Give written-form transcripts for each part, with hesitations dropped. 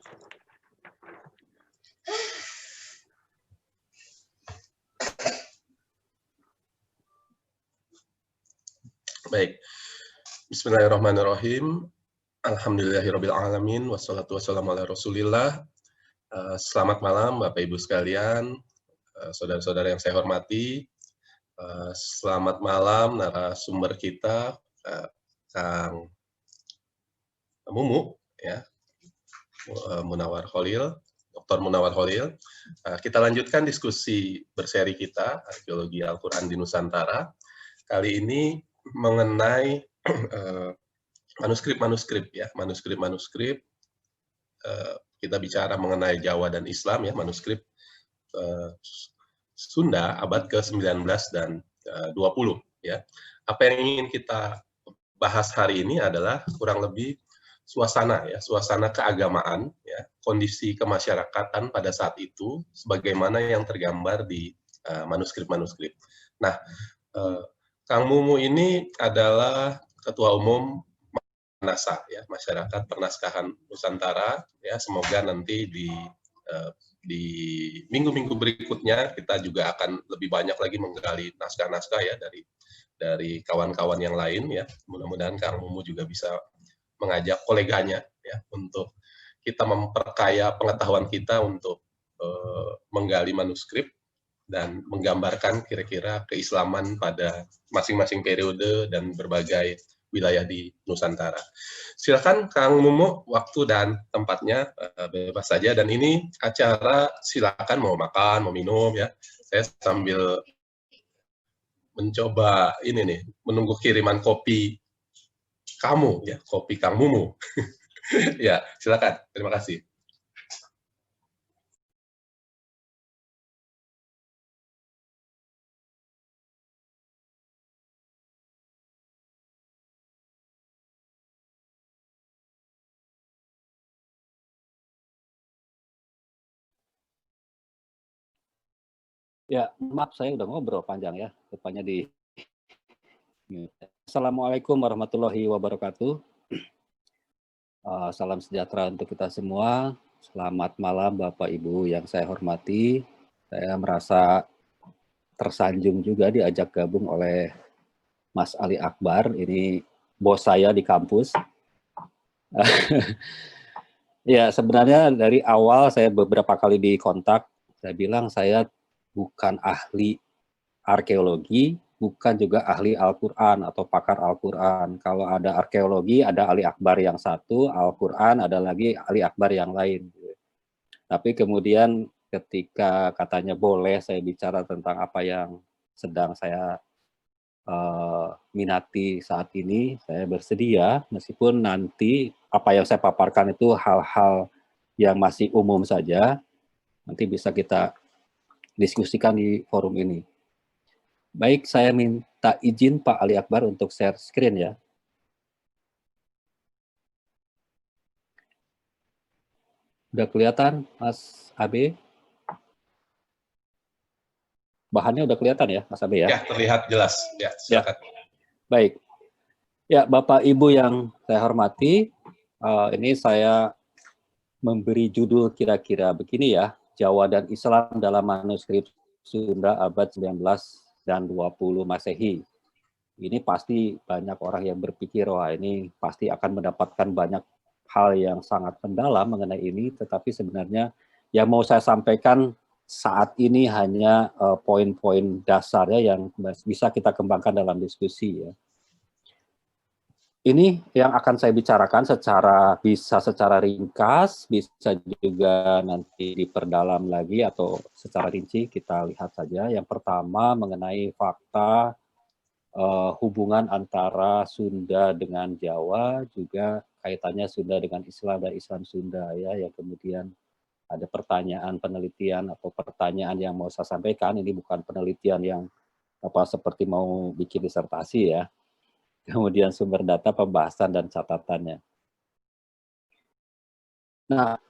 Baik. Bismillahirrahmanirrahim. Alhamdulillahirabbil alamin wassalatu wassalamu ala Rasulillah. Selamat malam Bapak Ibu sekalian, saudara-saudara yang saya hormati. Selamat malam narasumber kita, Kang Mumu, ya, Munawar Khalil, Dr. Munawar Khalil. Kita lanjutkan diskusi berseri kita, Arkeologi Al-Quran di Nusantara. Kali ini mengenai manuskrip-manuskrip, ya, manuskrip-manuskrip. Kita bicara mengenai Jawa dan Islam, ya, manuskrip Sunda abad ke-19 dan 20, ya. Apa yang ingin kita bahas hari ini adalah kurang lebih suasana, ya, suasana keagamaan, ya, kondisi kemasyarakatan pada saat itu sebagaimana yang tergambar di manuskrip-manuskrip. Nah, Kang Mumu ini adalah Ketua Umum MANASA, ya, Masyarakat Pernaskahan Nusantara, ya. Semoga nanti di minggu-minggu berikutnya kita juga akan lebih banyak lagi menggali naskah-naskah, ya, dari kawan-kawan yang lain, ya. Mudah-mudahan Kang Mumu juga bisa mengajak koleganya, ya, untuk kita memperkaya pengetahuan kita untuk menggali manuskrip dan menggambarkan kira-kira keislaman pada masing-masing periode dan berbagai wilayah di Nusantara. Silakan Kang Mumu, waktu dan tempatnya bebas saja, dan ini acara silakan mau makan, mau minum, ya. Saya sambil mencoba ini nih, menunggu kiriman kopi kamu, ya, kopi Kang Mumu. Ya, silakan. Terima kasih. Ya, maaf saya udah ngobrol panjang, ya, rupanya di. Assalamualaikum warahmatullahi wabarakatuh. Salam sejahtera untuk kita semua. Selamat malam Bapak Ibu yang saya hormati. Saya merasa tersanjung juga diajak gabung oleh Mas Ali Akbar. Ini bos saya di kampus. Ya, sebenarnya dari awal saya beberapa kali dikontak, saya bilang saya bukan ahli arkeologi, bukan juga ahli Al-Quran atau pakar Al-Quran. Kalau ada arkeologi, ada Ali Akbar yang satu, Al-Quran ada lagi Ali Akbar yang lain. Tapi kemudian ketika katanya boleh saya bicara tentang apa yang sedang saya minati saat ini, saya bersedia, meskipun nanti apa yang saya paparkan itu hal-hal yang masih umum saja, nanti bisa kita diskusikan di forum ini. Baik, saya minta izin Pak Ali Akbar untuk share screen, ya. Udah kelihatan, Mas AB? Bahannya udah kelihatan ya, Mas AB, ya? Ya, terlihat jelas. Ya, silakan. Ya. Baik. Ya, Bapak Ibu yang saya hormati, ini saya memberi judul kira-kira begini, ya, Jawa dan Islam dalam manuskrip Sunda abad 19 dan 20 Masehi. Ini pasti banyak orang yang berpikir, wah ini pasti akan mendapatkan banyak hal yang sangat mendalam mengenai ini, tetapi sebenarnya yang mau saya sampaikan saat ini hanya poin-poin dasar, ya, yang bisa kita kembangkan dalam diskusi, ya. Ini yang akan saya bicarakan bisa secara ringkas, bisa juga nanti diperdalam lagi atau secara rinci, kita lihat saja. Yang pertama mengenai fakta hubungan antara Sunda dengan Jawa, juga kaitannya Sunda dengan Islam dan Islam Sunda, ya, yang kemudian ada pertanyaan penelitian atau pertanyaan yang mau saya sampaikan. Ini bukan penelitian yang seperti mau bikin disertasi, ya. Kemudian sumber data, pembahasan, dan catatannya. Nah,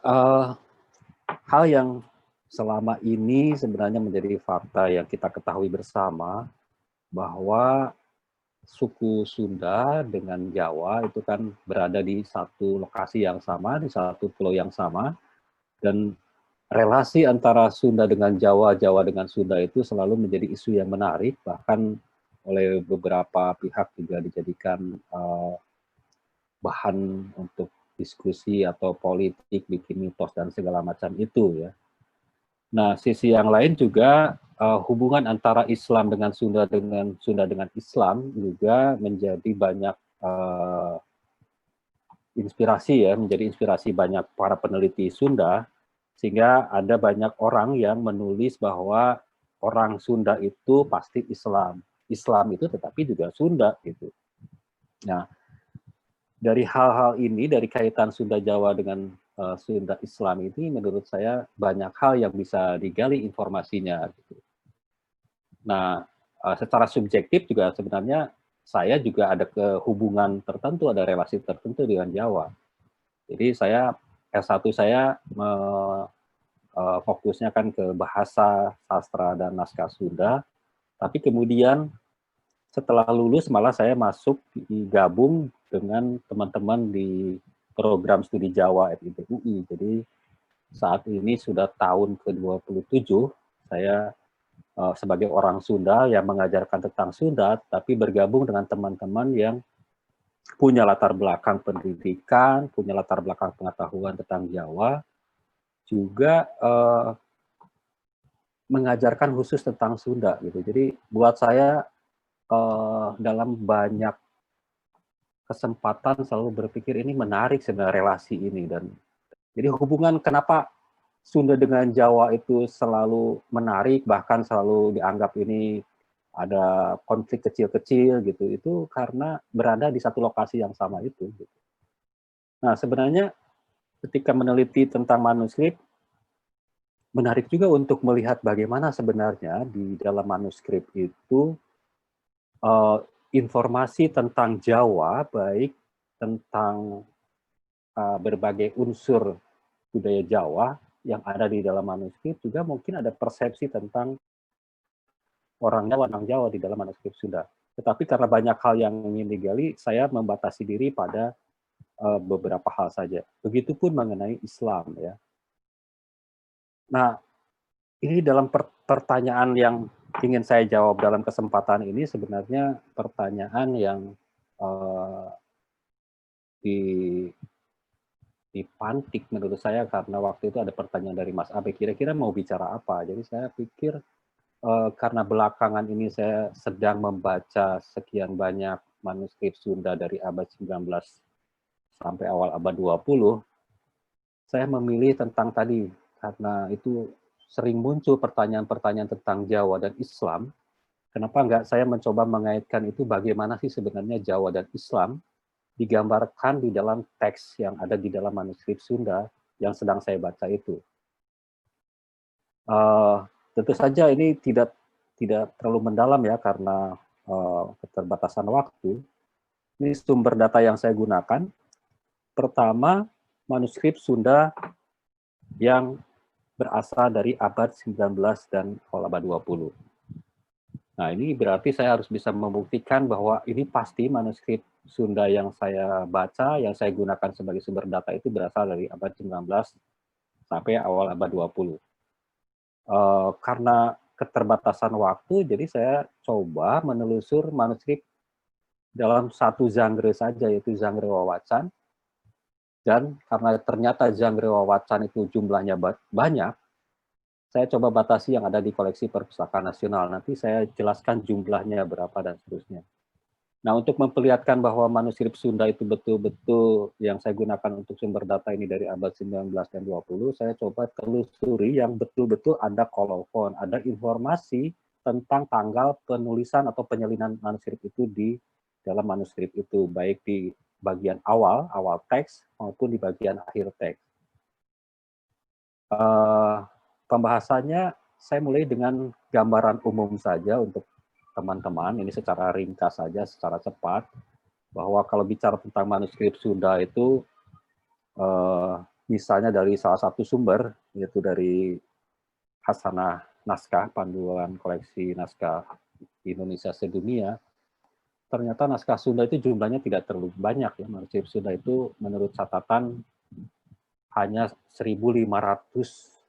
hal yang selama ini sebenarnya menjadi fakta yang kita ketahui bersama, bahwa suku Sunda dengan Jawa itu kan berada di satu lokasi yang sama, di satu pulau yang sama, dan relasi antara Sunda dengan Jawa, Jawa dengan Sunda itu selalu menjadi isu yang menarik, bahkan oleh beberapa pihak juga dijadikan bahan untuk diskusi atau politik, bikin mitos dan segala macam itu ya. Nah, sisi yang lain juga hubungan antara Islam dengan Sunda dengan Islam juga menjadi banyak inspirasi ya, menjadi inspirasi banyak para peneliti Sunda, sehingga ada banyak orang yang menulis bahwa orang Sunda itu pasti Islam. Islam itu tetapi juga Sunda gitu. Nah, dari hal-hal ini, dari kaitan Sunda Jawa dengan Sunda Islam ini, menurut saya banyak hal yang bisa digali informasinya. Gitu. Nah, secara subjektif juga sebenarnya saya juga ada kehubungan tertentu, ada relasi tertentu dengan Jawa. Jadi saya S1 saya fokusnya kan ke bahasa, sastra, dan naskah Sunda. Tapi kemudian setelah lulus malah saya masuk gabung dengan teman-teman di program studi Jawa FIPUI. Jadi saat ini sudah tahun ke-27 saya sebagai orang Sunda yang mengajarkan tentang Sunda, tapi bergabung dengan teman-teman yang punya latar belakang pendidikan, punya latar belakang pengetahuan tentang Jawa, juga mengajarkan khusus tentang Sunda gitu. Jadi buat saya dalam banyak kesempatan selalu berpikir ini menarik sebenarnya relasi ini, dan jadi hubungan kenapa Sunda dengan Jawa itu selalu menarik, bahkan selalu dianggap ini ada konflik kecil-kecil gitu, itu karena berada di satu lokasi yang sama itu. Gitu. Nah sebenarnya ketika meneliti tentang manuskrip, menarik juga untuk melihat bagaimana sebenarnya di dalam manuskrip itu informasi tentang Jawa, baik tentang berbagai unsur budaya Jawa yang ada di dalam manuskrip, juga mungkin ada persepsi tentang orang Jawa di dalam manuskrip Sunda. Tetapi karena banyak hal yang ingin digali, saya membatasi diri pada beberapa hal saja. Begitupun mengenai Islam ya. Nah, ini dalam pertanyaan yang ingin saya jawab dalam kesempatan ini sebenarnya pertanyaan yang dipantik menurut saya, karena waktu itu ada pertanyaan dari Mas Abe, kira-kira mau bicara apa? Jadi saya pikir karena belakangan ini saya sedang membaca sekian banyak manuskrip Sunda dari abad 19 sampai awal abad 20, saya memilih tentang tadi, karena itu sering muncul pertanyaan-pertanyaan tentang Jawa dan Islam. Kenapa enggak saya mencoba mengaitkan itu bagaimana sih sebenarnya Jawa dan Islam digambarkan di dalam teks yang ada di dalam manuskrip Sunda yang sedang saya baca itu. Tentu saja ini tidak terlalu mendalam ya karena keterbatasan waktu. Ini sumber data yang saya gunakan. Pertama, manuskrip Sunda yang berasal dari abad 19 dan awal abad 20. Nah, ini berarti saya harus bisa membuktikan bahwa ini pasti manuskrip Sunda yang saya baca, yang saya gunakan sebagai sumber data itu berasal dari abad 19 sampai awal abad 20. Karena keterbatasan waktu, jadi saya coba menelusur manuskrip dalam satu genre saja, yaitu genre wawacan. Dan karena ternyata genre wawacan itu jumlahnya banyak, saya coba batasi yang ada di koleksi Perpustakaan Nasional. Nanti saya jelaskan jumlahnya berapa dan seterusnya. Nah, untuk memperlihatkan bahwa manuskrip Sunda itu betul-betul yang saya gunakan untuk sumber data ini dari abad 19 dan 20, saya coba telusuri yang betul-betul ada kolofon, ada informasi tentang tanggal penulisan atau penyalinan manuskrip itu di dalam manuskrip itu, baik di bagian awal teks, maupun di bagian akhir teks. Pembahasannya saya mulai dengan gambaran umum saja untuk teman-teman, ini secara ringkas saja, secara cepat, bahwa kalau bicara tentang manuskrip Sunda itu, misalnya dari salah satu sumber, yaitu dari Hasanah Naskah, Panduan Koleksi Naskah Indonesia Sedunia, ternyata naskah Sunda itu jumlahnya tidak terlalu banyak ya. Manuskrip Sunda itu menurut catatan hanya 1.500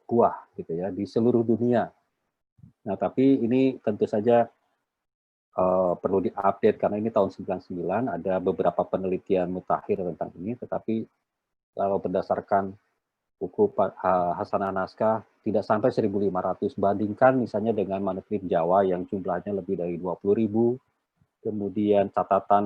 buah gitu ya di seluruh dunia. Nah, tapi ini tentu saja perlu diupdate karena ini tahun 99 ada beberapa penelitian mutakhir tentang ini, tetapi kalau berdasarkan buku Hasanah Naskah tidak sampai 1.500, bandingkan misalnya dengan manuskrip Jawa yang jumlahnya lebih dari 20.000, kemudian catatan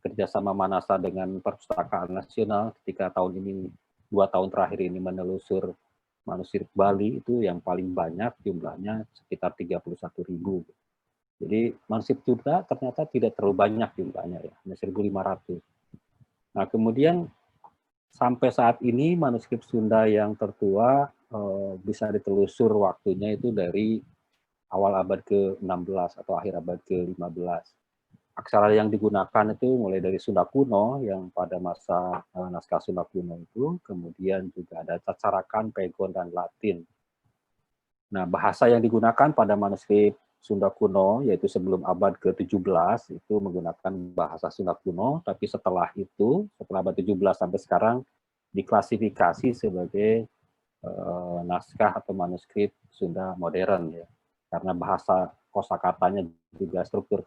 kerjasama Manasa dengan Perpustakaan Nasional ketika tahun ini, 2 tahun terakhir ini menelusur manuskrip Bali itu yang paling banyak jumlahnya sekitar 31.000. Jadi manuskrip Sunda ternyata tidak terlalu banyak jumlahnya ya, hanya 1.500. Nah kemudian sampai saat ini manuskrip Sunda yang tertua bisa ditelusur waktunya itu dari awal abad ke-16 atau akhir abad ke-15. Aksara yang digunakan itu mulai dari Sunda kuno yang pada masa naskah Sunda kuno itu, kemudian juga ada Cacarakan, Pegon, dan Latin. Nah, bahasa yang digunakan pada manuskrip Sunda kuno, yaitu sebelum abad ke-17, itu menggunakan bahasa Sunda kuno, tapi setelah itu, setelah abad 17 sampai sekarang, diklasifikasi sebagai naskah atau manuskrip Sunda modern, ya. Karena bahasa kosakatanya juga struktur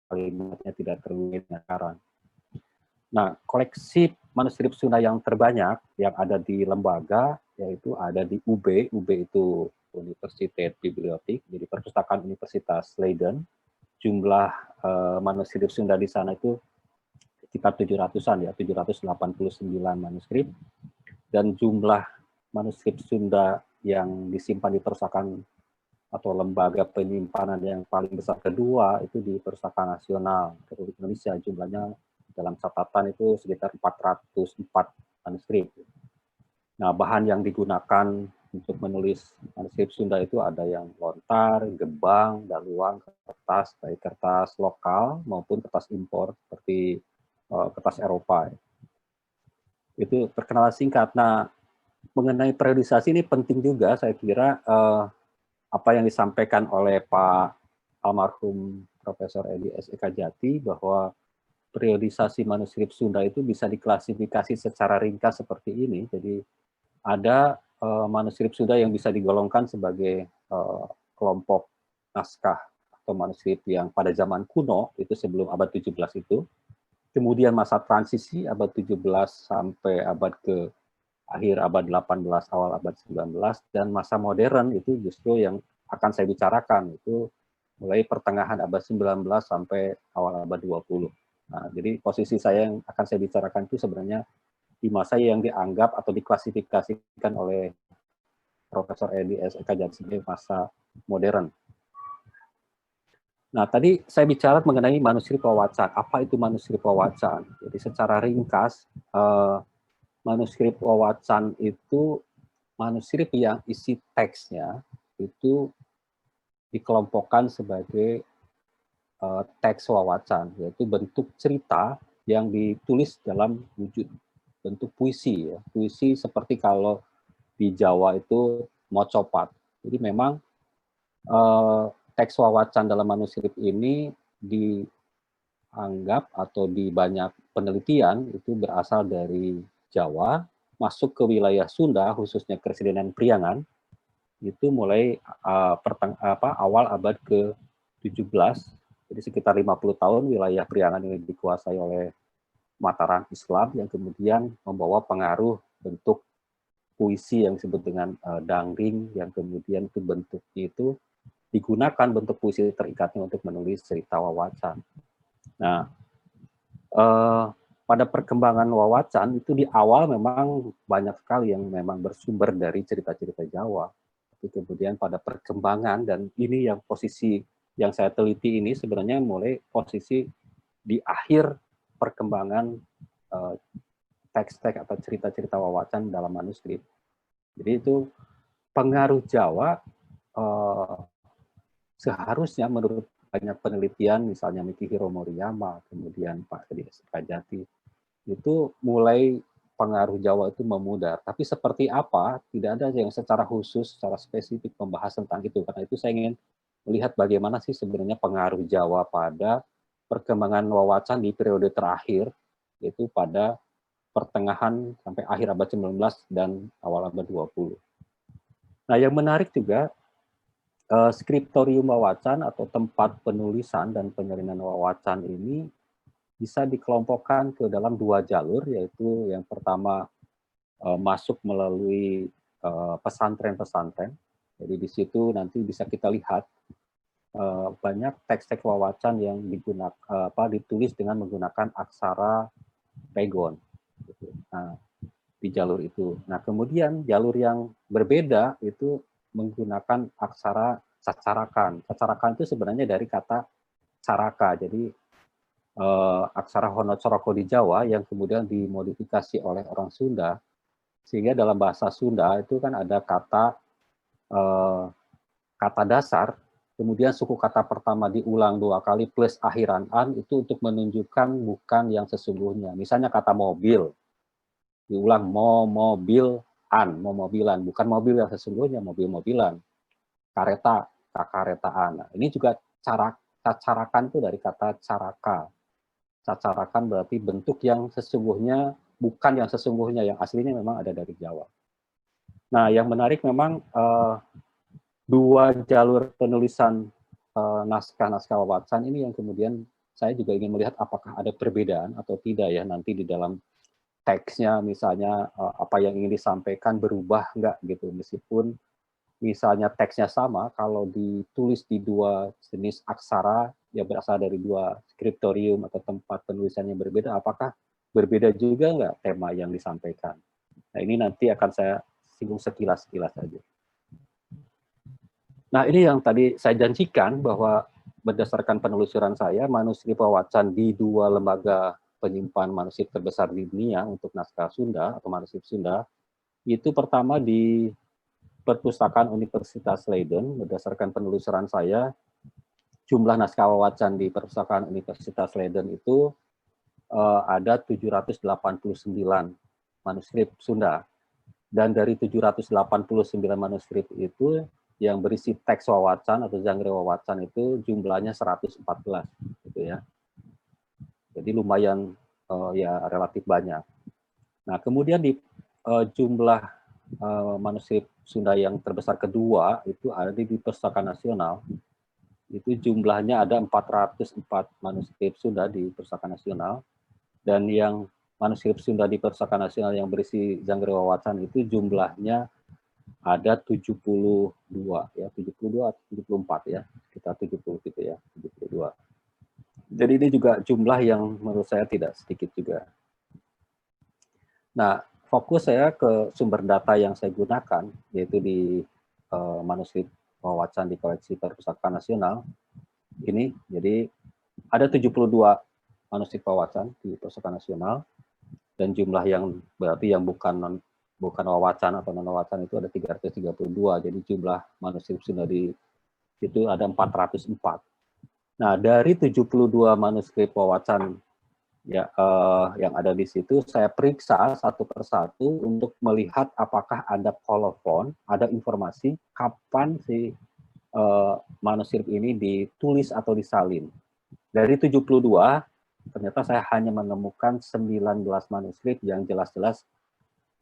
kalimatnya tidak terlalu sekarang. Nah, koleksi manuskrip Sunda yang terbanyak yang ada di lembaga, yaitu ada di UB itu Universiteit Bibliotheek, jadi Perpustakaan Universitas Leiden. Jumlah manuskrip Sunda di sana itu sekitar 700-an ya, 789 manuskrip. Dan jumlah manuskrip Sunda yang disimpan di perpustakaan atau lembaga penyimpanan yang paling besar kedua itu di Perpustakaan Nasional Republik Indonesia, jumlahnya dalam catatan itu sekitar 404 manuskrip. Nah, bahan yang digunakan untuk menulis manuskrip Sunda itu ada yang lontar, gebang, daluang, kertas, baik kertas lokal maupun kertas impor seperti kertas Eropa. Itu perkenalan singkat. Nah, mengenai periodisasi ini penting juga saya kira apa yang disampaikan oleh Pak almarhum Profesor Edi S. Ekajati bahwa periodisasi manuskrip Sunda itu bisa diklasifikasi secara ringkas seperti ini. Jadi ada manuskrip Sunda yang bisa digolongkan sebagai kelompok naskah atau manuskrip yang pada zaman kuno, itu sebelum abad 17 itu. Kemudian masa transisi abad 17 sampai abad ke akhir abad 18, awal abad 19, dan masa modern itu justru yang akan saya bicarakan, itu mulai pertengahan abad 19 sampai awal abad 20. Nah, jadi posisi saya yang akan saya bicarakan itu sebenarnya di masa yang dianggap atau diklasifikasikan oleh Profesor Edi S. Ekajati sebagai masa modern. Nah, tadi saya bicara mengenai manuskrip wawacan. Apa itu manuskrip wawacan? Jadi secara ringkas, manuskrip wawacan itu manuskrip yang isi teksnya itu dikelompokkan sebagai teks wawacan, yaitu bentuk cerita yang ditulis dalam wujud bentuk puisi, ya. Puisi seperti kalau di Jawa itu mocopat. Jadi memang teks wawacan dalam manuskrip ini dianggap atau di banyak penelitian itu berasal dari Jawa, masuk ke wilayah Sunda, khususnya Keresiden Priangan, itu mulai awal abad ke-17, jadi sekitar 50 tahun wilayah Priangan ini dikuasai oleh Mataram Islam yang kemudian membawa pengaruh bentuk puisi yang disebut dengan dangring, yang kemudian itu bentuknya itu digunakan bentuk puisi terikatnya untuk menulis cerita wawacan. Nah, pada perkembangan wawacan itu di awal memang banyak sekali yang memang bersumber dari cerita-cerita Jawa. Tapi kemudian pada perkembangan, dan ini yang posisi yang saya teliti ini sebenarnya mulai posisi di akhir perkembangan teks-teks atau cerita-cerita wawacan dalam manuskrip. Jadi itu pengaruh Jawa seharusnya menurut banyak penelitian, misalnya Mikihiro Moriyama, kemudian Pak Edi S. Ekajati, itu mulai pengaruh Jawa itu memudar. Tapi seperti apa, tidak ada yang secara khusus, secara spesifik membahas tentang itu. Karena itu saya ingin melihat bagaimana sih sebenarnya pengaruh Jawa pada perkembangan wawacan di periode terakhir, yaitu pada pertengahan sampai akhir abad 19 dan awal abad 20. Nah, yang menarik juga, skriptorium wawacan atau tempat penulisan dan penyalinan wawacan ini bisa dikelompokkan ke dalam 2 jalur, yaitu yang pertama masuk melalui pesantren-pesantren. Jadi di situ nanti bisa kita lihat banyak teks-teks wawacan yang ditulis dengan menggunakan aksara Pegon. Gitu. Nah, di jalur itu. Nah, kemudian jalur yang berbeda itu menggunakan aksara cacarakan. Cacarakan itu sebenarnya dari kata caraka. Jadi aksara Honocoroko di Jawa yang kemudian dimodifikasi oleh orang Sunda, sehingga dalam bahasa Sunda itu kan ada kata dasar, kemudian suku kata pertama diulang 2 kali plus akhiran an, itu untuk menunjukkan bukan yang sesungguhnya. Misalnya kata mobil, diulang mobilan, bukan mobil yang sesungguhnya, mobil-mobilan. Kareta, kakaretaan. Nah, ini juga cacarakan itu dari kata caraka. Cacarakan berarti bentuk yang sesungguhnya, bukan yang sesungguhnya, yang aslinya memang ada dari Jawa. Nah, yang menarik memang 2 jalur penulisan naskah-naskah wawacan ini yang kemudian saya juga ingin melihat apakah ada perbedaan atau tidak ya nanti di dalam teksnya, misalnya apa yang ingin disampaikan berubah enggak gitu, meskipun misalnya teksnya sama, kalau ditulis di 2 jenis aksara yang berasal dari 2 skriptorium atau tempat penulisan yang berbeda, apakah berbeda juga enggak tema yang disampaikan. Nah, ini nanti akan saya singgung sekilas-sekilas saja. Nah, ini yang tadi saya janjikan bahwa berdasarkan penelusuran saya, manuskrip wawacan di 2 lembaga penyimpan manuskrip terbesar di dunia untuk naskah Sunda atau manuskrip Sunda, itu pertama di Perpustakaan Universitas Leiden. Berdasarkan penelusuran saya, jumlah naskah wawacan di Perpustakaan Universitas Leiden itu ada 789 manuskrip Sunda. Dan dari 789 manuskrip itu, yang berisi teks wawacan atau genre wawacan itu jumlahnya 114, gitu ya. Jadi lumayan ya relatif banyak. Nah, kemudian di jumlah manuskrip Sunda yang terbesar kedua itu ada di Perpustakaan Nasional. Itu jumlahnya ada 404 manuskrip Sunda di Perpustakaan Nasional, dan yang manuskrip Sunda di Perpustakaan Nasional yang berisi genre wawacan itu jumlahnya ada 72 ya, 72 atau 74 ya, sekitar 70 gitu ya, 72. Jadi ini juga jumlah yang menurut saya tidak sedikit juga. Nah, fokus saya ke sumber data yang saya gunakan, yaitu di manuskrip wawacan di koleksi Perpustakaan Nasional ini. Jadi ada 72 manuskrip wawacan di Perpustakaan Nasional, dan jumlah yang berarti yang bukan wawacan atau non wawacan itu ada 332. Jadi jumlah manuskrip Sunda di itu ada 404. Nah, dari 72 manuskrip wawacan ya yang ada di situ, saya periksa satu persatu untuk melihat apakah ada kolofon, ada informasi kapan si manuskrip ini ditulis atau disalin. Dari 72, ternyata saya hanya menemukan 19 manuskrip yang jelas-jelas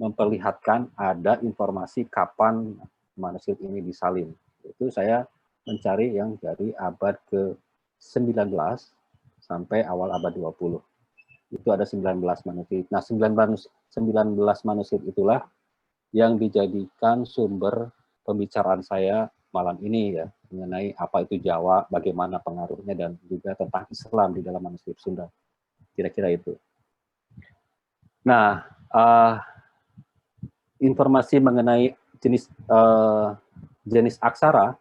memperlihatkan ada informasi kapan manuskrip ini disalin. Itu saya mencari yang dari abad ke-19 sampai awal abad 20. Itu ada 19 manuskrip. Nah, 19 manuskrip itulah yang dijadikan sumber pembicaraan saya malam ini ya, mengenai apa itu Jawa, bagaimana pengaruhnya, dan juga tentang Islam di dalam manuskrip Sunda. Kira-kira itu. Nah, informasi mengenai jenis aksara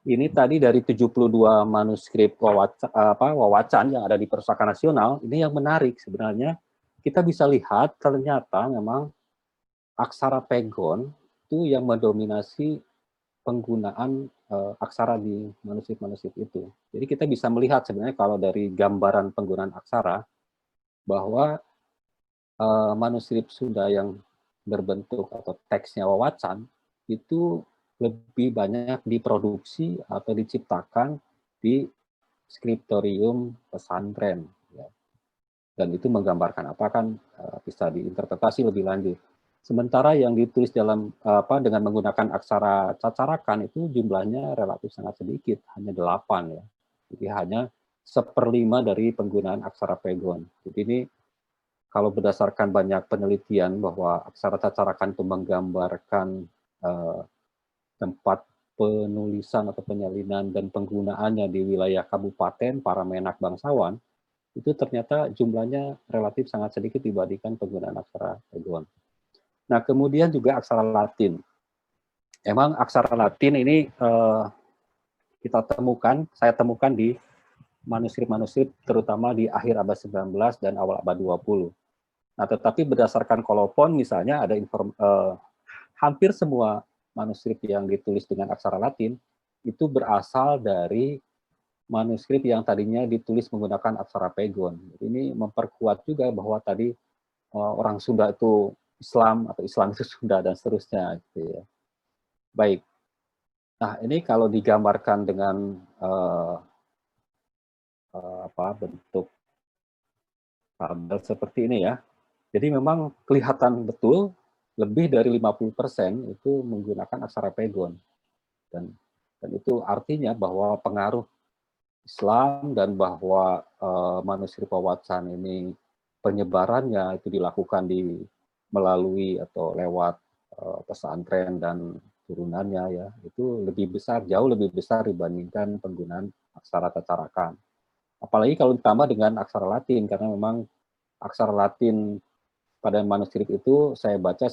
ini tadi dari 72 manuskrip wawacan yang ada di Perpustakaan Nasional. Ini yang menarik sebenarnya, kita bisa lihat ternyata memang aksara Pegon itu yang mendominasi penggunaan aksara di manuskrip-manuskrip itu. Jadi kita bisa melihat sebenarnya kalau dari gambaran penggunaan aksara bahwa manuskrip Sunda yang berbentuk atau teksnya wawacan itu lebih banyak diproduksi atau diciptakan di skriptorium pesantren. Ya. Dan itu menggambarkan apa kan bisa diinterpretasi lebih lanjut. Sementara yang ditulis dalam dengan menggunakan aksara cacarakan itu jumlahnya relatif sangat sedikit, hanya 8 ya. Jadi hanya 1/5 dari penggunaan aksara pegon. Jadi ini kalau berdasarkan banyak penelitian bahwa aksara cacarakan itu menggambarkan tempat penulisan atau penyalinan dan penggunaannya di wilayah kabupaten para menak bangsawan, itu ternyata jumlahnya relatif sangat sedikit dibandingkan penggunaan aksara pegon. Nah, kemudian juga aksara Latin. Emang aksara Latin ini saya temukan di manuskrip-manuskrip terutama di akhir abad 19 dan awal abad 20. Nah, tetapi berdasarkan kolofon misalnya ada hampir semua manuskrip yang ditulis dengan aksara Latin itu berasal dari manuskrip yang tadinya ditulis menggunakan aksara pegon. Ini memperkuat juga bahwa tadi orang Sunda itu Islam atau Islam itu Sunda dan seterusnya. Gitu ya. Baik. Nah, ini kalau digambarkan dengan bentuk tabel seperti ini ya. Jadi memang kelihatan betul lebih dari 50% itu menggunakan aksara pegon. Dan itu artinya bahwa pengaruh Islam dan bahwa manuskrip Wawasan ini penyebarannya itu dilakukan melalui atau lewat pesantren dan turunannya ya, itu jauh lebih besar dibandingkan penggunaan aksara cacarakan. Apalagi kalau ditambah dengan aksara Latin, karena memang aksara Latin pada manuskrip itu saya baca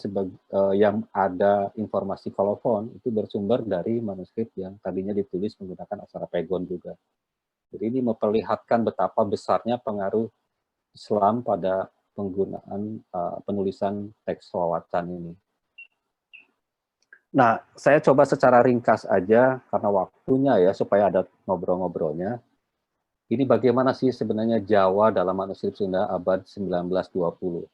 yang ada informasi kolofon itu bersumber dari manuskrip yang tadinya ditulis menggunakan aksara pegon juga. Jadi ini memperlihatkan betapa besarnya pengaruh Islam pada penggunaan penulisan teks Wawasan ini. Nah, saya coba secara ringkas aja karena waktunya ya supaya ada ngobrol-ngobrolnya. Ini bagaimana sih sebenarnya Jawa dalam manuskrip Sunda abad 1920.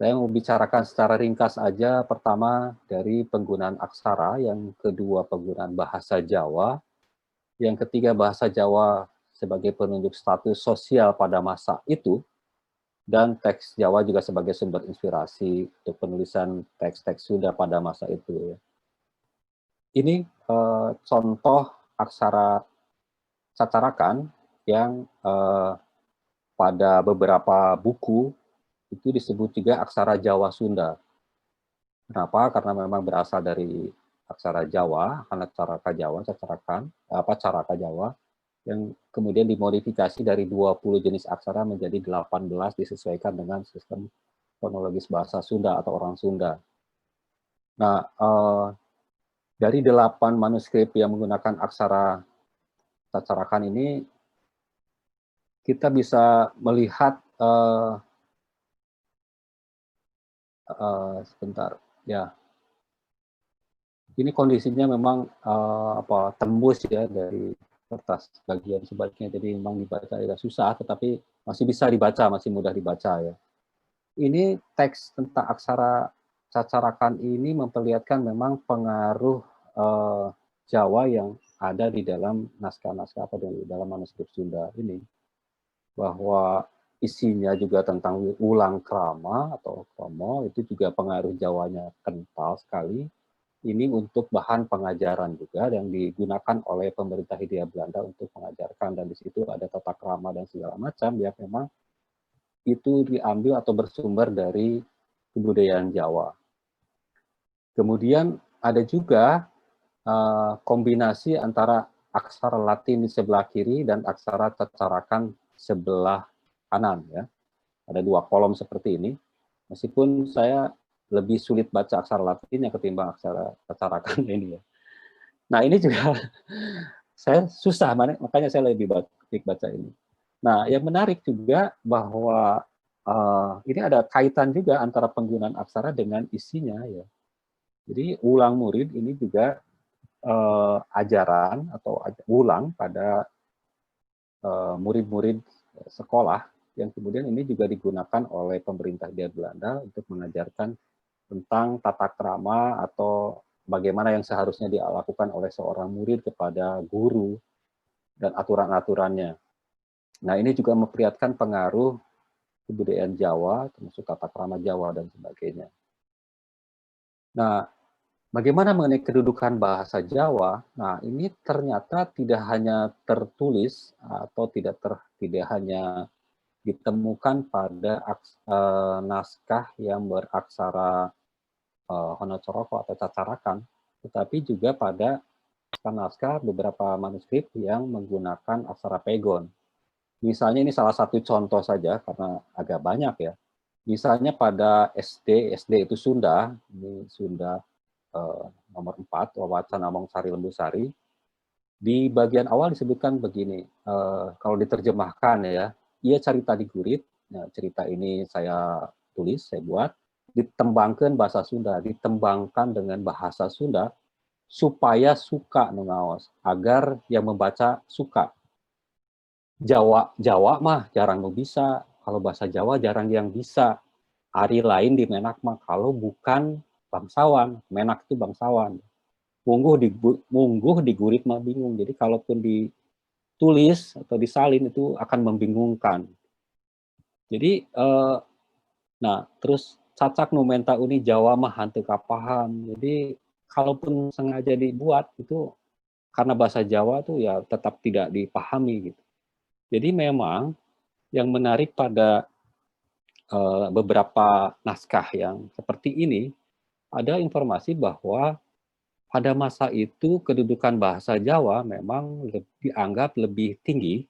Saya mau bicarakan secara ringkas aja, pertama dari penggunaan aksara, yang kedua penggunaan bahasa Jawa, yang ketiga bahasa Jawa sebagai penunjuk status sosial pada masa itu, dan teks Jawa juga sebagai sumber inspirasi untuk penulisan teks-teks Sunda pada masa itu. Ini contoh aksara cacarakan yang pada beberapa buku itu disebut juga aksara Jawa Sunda. Kenapa? Karena memang berasal dari aksara Jawa, karena caraka Jawa, caraka Jawa, yang kemudian dimodifikasi dari 20 jenis aksara menjadi 18 disesuaikan dengan sistem fonologis bahasa Sunda atau orang Sunda. Nah, dari 8 manuskrip yang menggunakan aksara cacarakan ini, kita bisa melihat sebentar, ya. Ini kondisinya memang tembus ya dari kertas bagian sebaliknya, jadi memang dibaca agak susah, tetapi masih bisa dibaca, masih mudah dibaca ya. Ini teks tentang aksara cacarakan ini memperlihatkan memang pengaruh Jawa yang ada di dalam naskah-naskah atau di dalam manuskrip Sunda ini, bahwa isinya juga tentang ulang krama atau kromo, itu juga pengaruh Jawanya kental sekali. Ini untuk bahan pengajaran juga yang digunakan oleh pemerintah Hindia Belanda untuk mengajarkan, dan di situ ada tata krama dan segala macam yang memang itu diambil atau bersumber dari kebudayaan Jawa. Kemudian ada juga kombinasi antara aksara Latin di sebelah kiri dan aksara cacarakan sebelah kanan ya. Ada 2 kolom seperti ini. Meskipun saya lebih sulit baca aksara Latin yang ketimbang aksara cacarakan ini ya. Nah, ini juga saya susah, makanya saya lebih baik baca ini. Nah, yang menarik juga bahwa ini ada kaitan juga antara penggunaan aksara dengan isinya ya. Jadi ulang murid ini juga ajaran atau ulang pada murid-murid sekolah yang kemudian ini juga digunakan oleh pemerintah Hindia Belanda untuk mengajarkan tentang tata krama atau bagaimana yang seharusnya dilakukan oleh seorang murid kepada guru. dan aturan-aturannya. Nah, ini juga memperlihatkan pengaruh kebudayaan Jawa, termasuk tata krama Jawa dan sebagainya. Nah, bagaimana mengenai kedudukan bahasa Jawa? Nah, ini ternyata tidak hanya tertulis atau tidak hanya ditemukan pada naskah yang beraksara Hanacaraka atau Cacarakan, tetapi juga pada naskah beberapa manuskrip yang menggunakan aksara Pegon. Misalnya ini salah satu contoh saja karena agak banyak ya. Misalnya pada SD itu Sunda, ini Sunda nomor 4, Wawacana Mongsari Lembusari, di bagian awal disebutkan begini, kalau diterjemahkan ya, ia cerita di gurit, nah, cerita ini saya tulis, saya buat, ditembangkan bahasa Sunda, ditembangkan dengan bahasa Sunda, supaya suka mengaos, agar yang membaca suka. Jawa mah jarang nu bisa, kalau bahasa Jawa jarang yang bisa. Ari lain di Menak mah kalau bukan bangsawan, Menak itu bangsawan. Mungguh di gurit mah bingung. Jadi kalaupun ditulis atau disalin itu akan membingungkan. Jadi nah terus cacak nu menta uni Jawa mah hanteu kapaham. Jadi kalaupun sengaja dibuat itu karena bahasa Jawa tuh ya tetap tidak dipahami gitu. Jadi memang yang menarik pada beberapa naskah yang seperti ini, ada informasi bahwa pada masa itu kedudukan bahasa Jawa memang dianggap lebih tinggi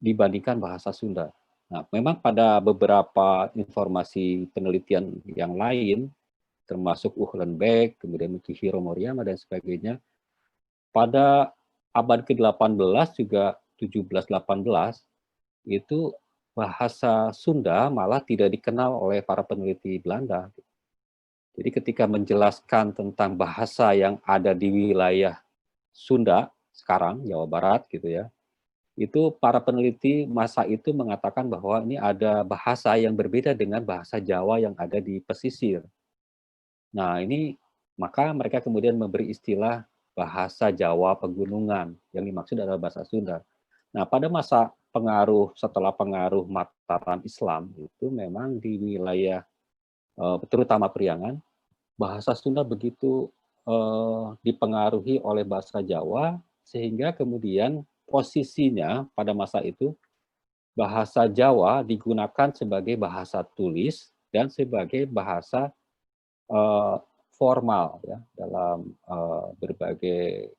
dibandingkan bahasa Sunda. Nah, memang pada beberapa informasi penelitian yang lain, termasuk Uhlenbeck, kemudian Mikihiro Moriyama, dan sebagainya, pada abad ke-18 juga 17-18, itu bahasa Sunda malah tidak dikenal oleh para peneliti Belanda. Jadi ketika menjelaskan tentang bahasa yang ada di wilayah Sunda sekarang, Jawa Barat gitu ya, itu para peneliti masa itu mengatakan bahwa ini ada bahasa yang berbeda dengan bahasa Jawa yang ada di pesisir. Nah ini maka mereka kemudian memberi istilah bahasa Jawa pegunungan, yang dimaksud adalah bahasa Sunda. Nah, pada masa setelah pengaruh Mataram Islam itu memang di wilayah terutama Priangan, bahasa Sunda begitu dipengaruhi oleh bahasa Jawa sehingga kemudian posisinya pada masa itu bahasa Jawa digunakan sebagai bahasa tulis dan sebagai bahasa eh, formal ya dalam berbagai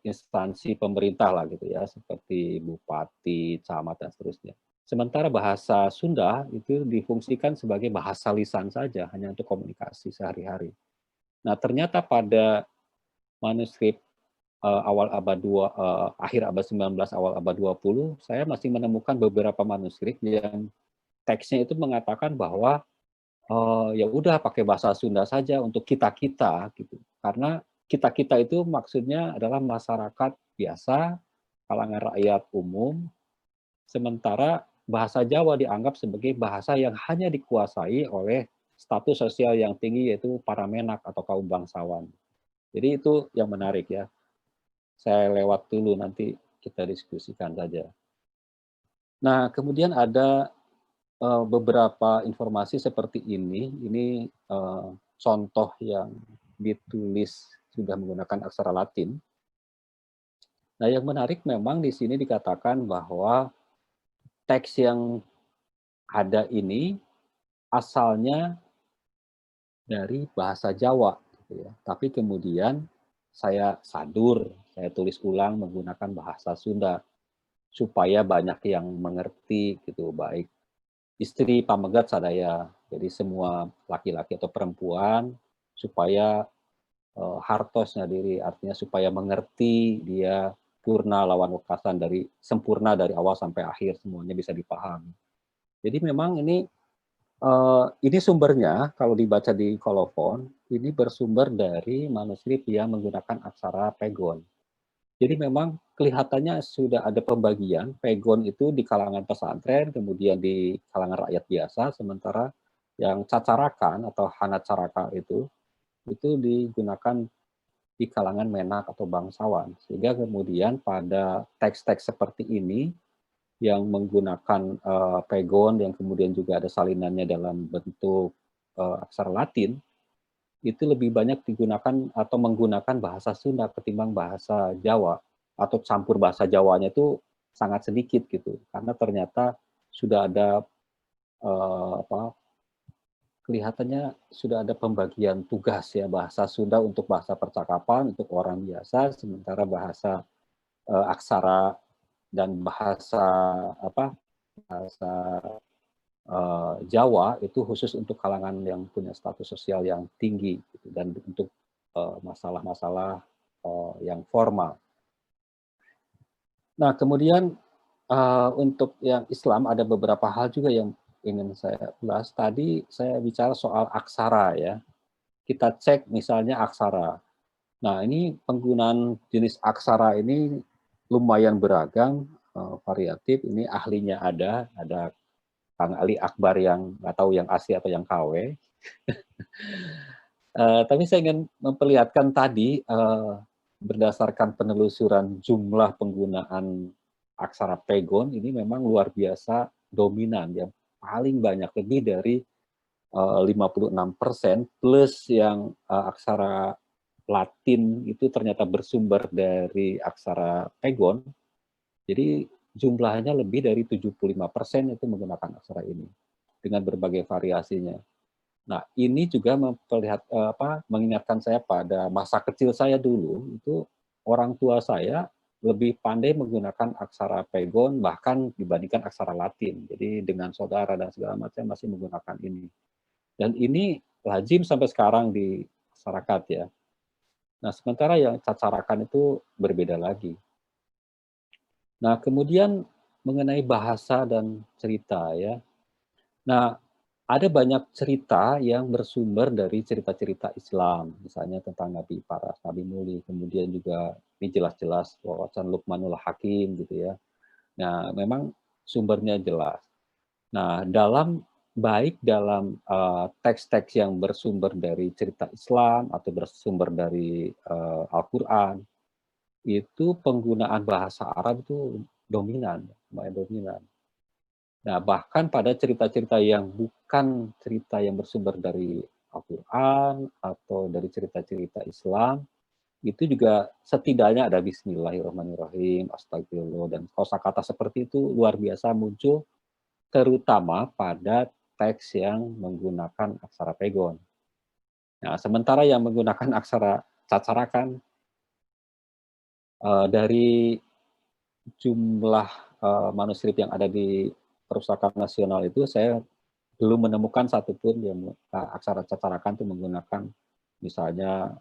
instansi pemerintah lah gitu ya, seperti bupati, camat dan seterusnya. Sementara bahasa Sunda itu difungsikan sebagai bahasa lisan saja, hanya untuk komunikasi sehari-hari. Nah, ternyata pada manuskrip awal abad 2, akhir abad 19, awal abad 20, saya masih menemukan beberapa manuskrip yang teksnya itu mengatakan bahwa ya udah pakai bahasa Sunda saja untuk kita-kita gitu. Karena kita-kita itu maksudnya adalah masyarakat biasa, kalangan rakyat umum, sementara bahasa Jawa dianggap sebagai bahasa yang hanya dikuasai oleh status sosial yang tinggi, yaitu para menak atau kaum bangsawan. Jadi itu yang menarik ya. Saya lewat dulu, nanti kita diskusikan saja. Nah, kemudian ada beberapa informasi seperti ini contoh yang ditulis sudah menggunakan aksara Latin. Nah, yang menarik memang di sini dikatakan bahwa teks yang ada ini asalnya dari bahasa Jawa, gitu ya. Tapi kemudian saya tulis ulang menggunakan bahasa Sunda supaya banyak yang mengerti gitu, baik istri pamegat sadaya, jadi semua laki-laki atau perempuan supaya hartosnya diri, artinya supaya mengerti dia purna lawan wekasan, dari sempurna dari awal sampai akhir semuanya bisa dipahami. Jadi memang ini sumbernya kalau dibaca di kolofon ini bersumber dari manuskrip yang menggunakan aksara Pegon. Jadi memang kelihatannya sudah ada pembagian, Pegon itu di kalangan pesantren, kemudian di kalangan rakyat biasa, sementara yang Cacarakan atau Hanacaraka itu digunakan di kalangan menak atau bangsawan. Sehingga kemudian pada teks-teks seperti ini yang menggunakan pegon yang kemudian juga ada salinannya dalam bentuk aksara Latin, itu lebih banyak digunakan atau menggunakan bahasa Sunda ketimbang bahasa Jawa, atau campur bahasa Jawanya itu sangat sedikit gitu. Karena ternyata sudah ada kelihatannya sudah ada pembagian tugas ya, bahasa Sunda untuk bahasa percakapan untuk orang biasa, sementara bahasa aksara dan bahasa bahasa Jawa itu khusus untuk kalangan yang punya status sosial yang tinggi gitu, dan untuk masalah-masalah yang formal. Nah, kemudian untuk yang Islam ada beberapa hal juga yang ingin saya ulas. Tadi saya bicara soal aksara ya. Kita cek misalnya aksara. Nah, ini penggunaan jenis aksara ini lumayan beragam, variatif. Ini ahlinya ada Kang Ali Akbar yang nggak tahu yang asli atau yang KW. Tapi saya ingin memperlihatkan tadi berdasarkan penelusuran jumlah penggunaan aksara pegon ini memang luar biasa dominan, yang paling banyak lebih dari 56% plus yang aksara Latin itu ternyata bersumber dari aksara pegon. Jadi jumlahnya lebih dari 75% itu menggunakan aksara ini dengan berbagai variasinya. Nah, ini juga mengingatkan saya pada masa kecil saya dulu, itu orang tua saya lebih pandai menggunakan aksara pegon bahkan dibandingkan aksara Latin. Jadi dengan saudara dan segala macam masih menggunakan ini. Dan ini lazim sampai sekarang di masyarakat ya. Nah, sementara yang cacarakan itu berbeda lagi. Nah, kemudian mengenai bahasa dan cerita ya. Nah, ada banyak cerita yang bersumber dari cerita-cerita Islam, misalnya tentang Nabi Paras, Nabi Muli, kemudian juga ini jelas-jelas wawasan Luqmanul Hakim gitu ya. Nah, memang sumbernya jelas. Nah, baik dalam teks-teks yang bersumber dari cerita Islam atau bersumber dari Al-Quran, itu penggunaan bahasa Arab itu dominan, lumayan dominan. Nah, bahkan pada cerita-cerita yang bukan cerita yang bersumber dari Al-Quran atau dari cerita-cerita Islam, itu juga setidaknya ada Bismillahirrahmanirrahim, Astagfirullah, dan kosakata seperti itu luar biasa muncul, terutama pada teks yang menggunakan aksara pegon. Nah, sementara yang menggunakan aksara cacarakan, dari jumlah manuskrip yang ada di Perpustakaan Nasional itu, saya belum menemukan satupun yang aksara cacarakan itu menggunakan misalnya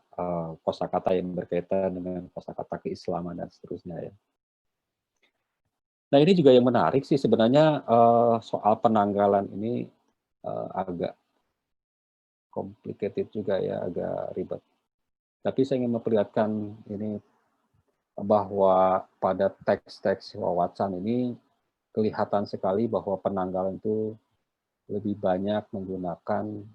kosakata yang berkaitan dengan kosakata keislaman dan seterusnya ya. Nah, ini juga yang menarik sih sebenarnya, soal penanggalan ini agak complicated juga ya, agak ribet. Tapi saya ingin memperlihatkan ini bahwa pada teks-teks wawasan ini kelihatan sekali bahwa penanggalan itu lebih banyak menggunakan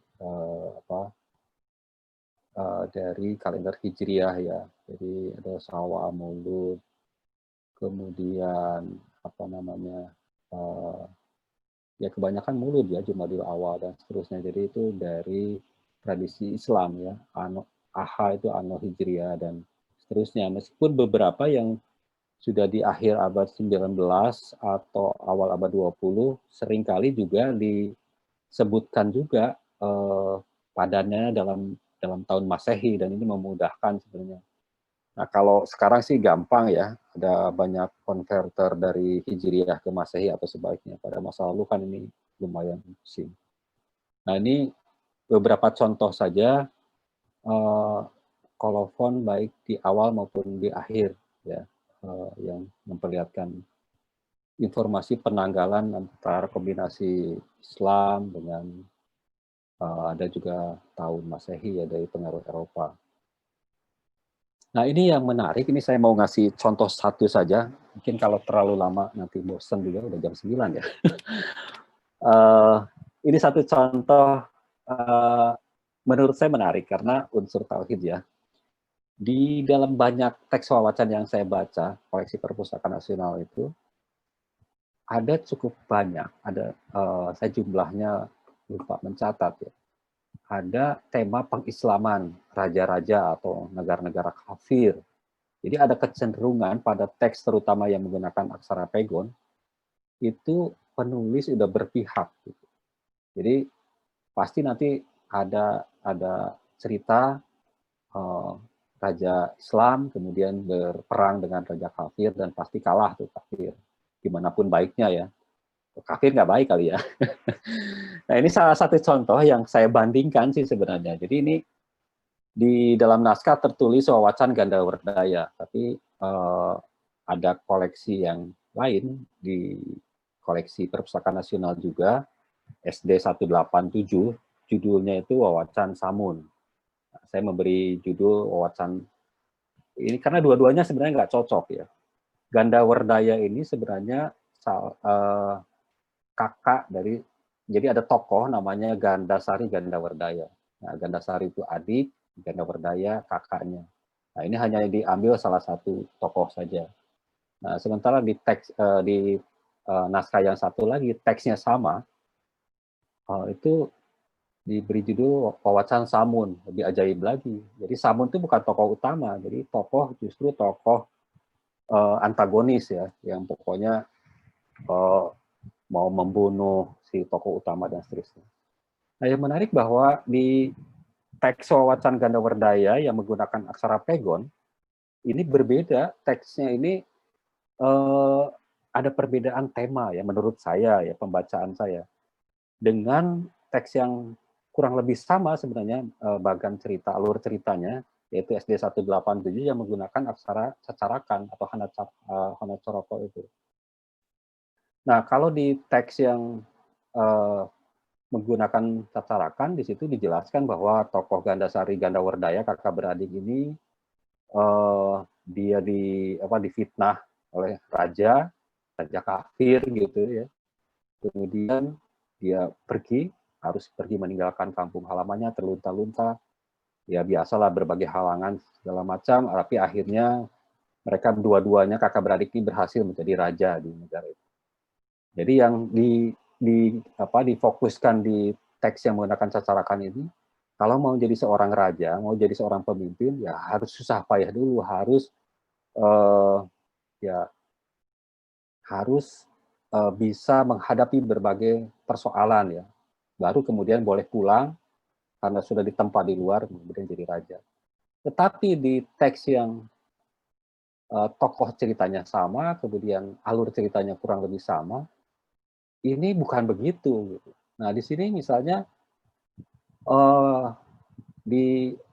dari kalender Hijriah ya. Jadi ada Sawa, Maulud, kemudian ya kebanyakan Maulud ya, Jumadil Awal dan seterusnya. Jadi itu dari tradisi Islam ya. Aha itu Ano Hijriah dan seterusnya. Meskipun beberapa yang sudah di akhir abad 19 atau awal abad 20 seringkali juga disebutkan juga padannya dalam tahun Masehi, dan ini memudahkan sebenarnya. Nah, kalau sekarang sih gampang ya, ada banyak konverter dari Hijriah ke Masehi atau sebaliknya. Pada masa lalu kan ini lumayan pusing. Nah, ini beberapa contoh saja kolofon baik di awal maupun di akhir ya, yang memperlihatkan informasi penanggalan antara kombinasi Islam dengan ada juga tahun Masehi ya, dari pengaruh Eropa. Nah, ini yang menarik, ini saya mau ngasih contoh satu saja. Mungkin kalau terlalu lama nanti bosan juga, udah jam 9 ya. Ini satu contoh menurut saya menarik karena unsur tauhid ya. Di dalam banyak teks wawasan yang saya baca, koleksi perpustakaan nasional itu, ada cukup banyak, saya jumlahnya lupa mencatat ya, ada tema pengislaman raja-raja atau negara-negara kafir. Jadi ada kecenderungan pada teks terutama yang menggunakan aksara pegon, itu penulis sudah berpihak. Gitu. Jadi pasti nanti ada cerita raja Islam kemudian berperang dengan raja kafir dan pasti kalah tuh kafir. Gimana pun baiknya ya. Kafir nggak baik kali ya. Nah ini salah satu contoh yang saya bandingkan sih sebenarnya. Jadi ini di dalam naskah tertulis wawasan Gandawardaya, tapi ada koleksi yang lain di koleksi Perpustakaan Nasional juga, SD 187, judulnya itu Wawasan Samun. Nah, saya memberi judul wawasan ini karena dua-duanya sebenarnya nggak cocok ya. Gandawardaya ini sebenarnya kakak dari, jadi ada tokoh namanya Gandasari Gandawardaya. Nah, Gandasari itu adik, Gandawardaya kakaknya. Nah, ini hanya diambil salah satu tokoh saja. Nah, sementara di teks di naskah yang satu lagi teksnya sama, itu diberi judul Wawasan Samun, lebih ajaib lagi. Jadi Samun itu bukan tokoh utama, jadi tokoh justru tokoh antagonis ya, yang pokoknya mau membunuh si tokoh utama dan seterusnya. Nah, yang menarik bahwa di teks Wawasan Gandawardaya yang menggunakan aksara pegon, ini berbeda, teksnya ini ada perbedaan tema ya, menurut saya ya, pembacaan saya. Dengan teks yang kurang lebih sama sebenarnya bagan cerita, alur ceritanya, yaitu SD 187 yang menggunakan aksara cacarakan atau hanacaraka itu. Nah, kalau di teks yang menggunakan cacarakan, di situ dijelaskan bahwa tokoh Gandasari Gandawardaya, kakak beradik ini, dia difitnah oleh raja kafir gitu ya. Kemudian dia harus pergi meninggalkan kampung halamannya, terlunta-lunta, ya biasalah berbagai halangan segala macam, tapi akhirnya mereka dua-duanya kakak beradik ini berhasil menjadi raja di negara itu. Jadi yang difokuskan di teks yang menggunakan cacarakan ini, kalau mau jadi seorang raja, mau jadi seorang pemimpin, ya harus susah payah dulu, harus bisa menghadapi berbagai persoalan ya. Baru kemudian boleh pulang karena sudah ditempa di luar, kemudian jadi raja. Tetapi di teks yang tokoh ceritanya sama, kemudian alur ceritanya kurang lebih sama, ini bukan begitu. Gitu. Nah, di sini misalnya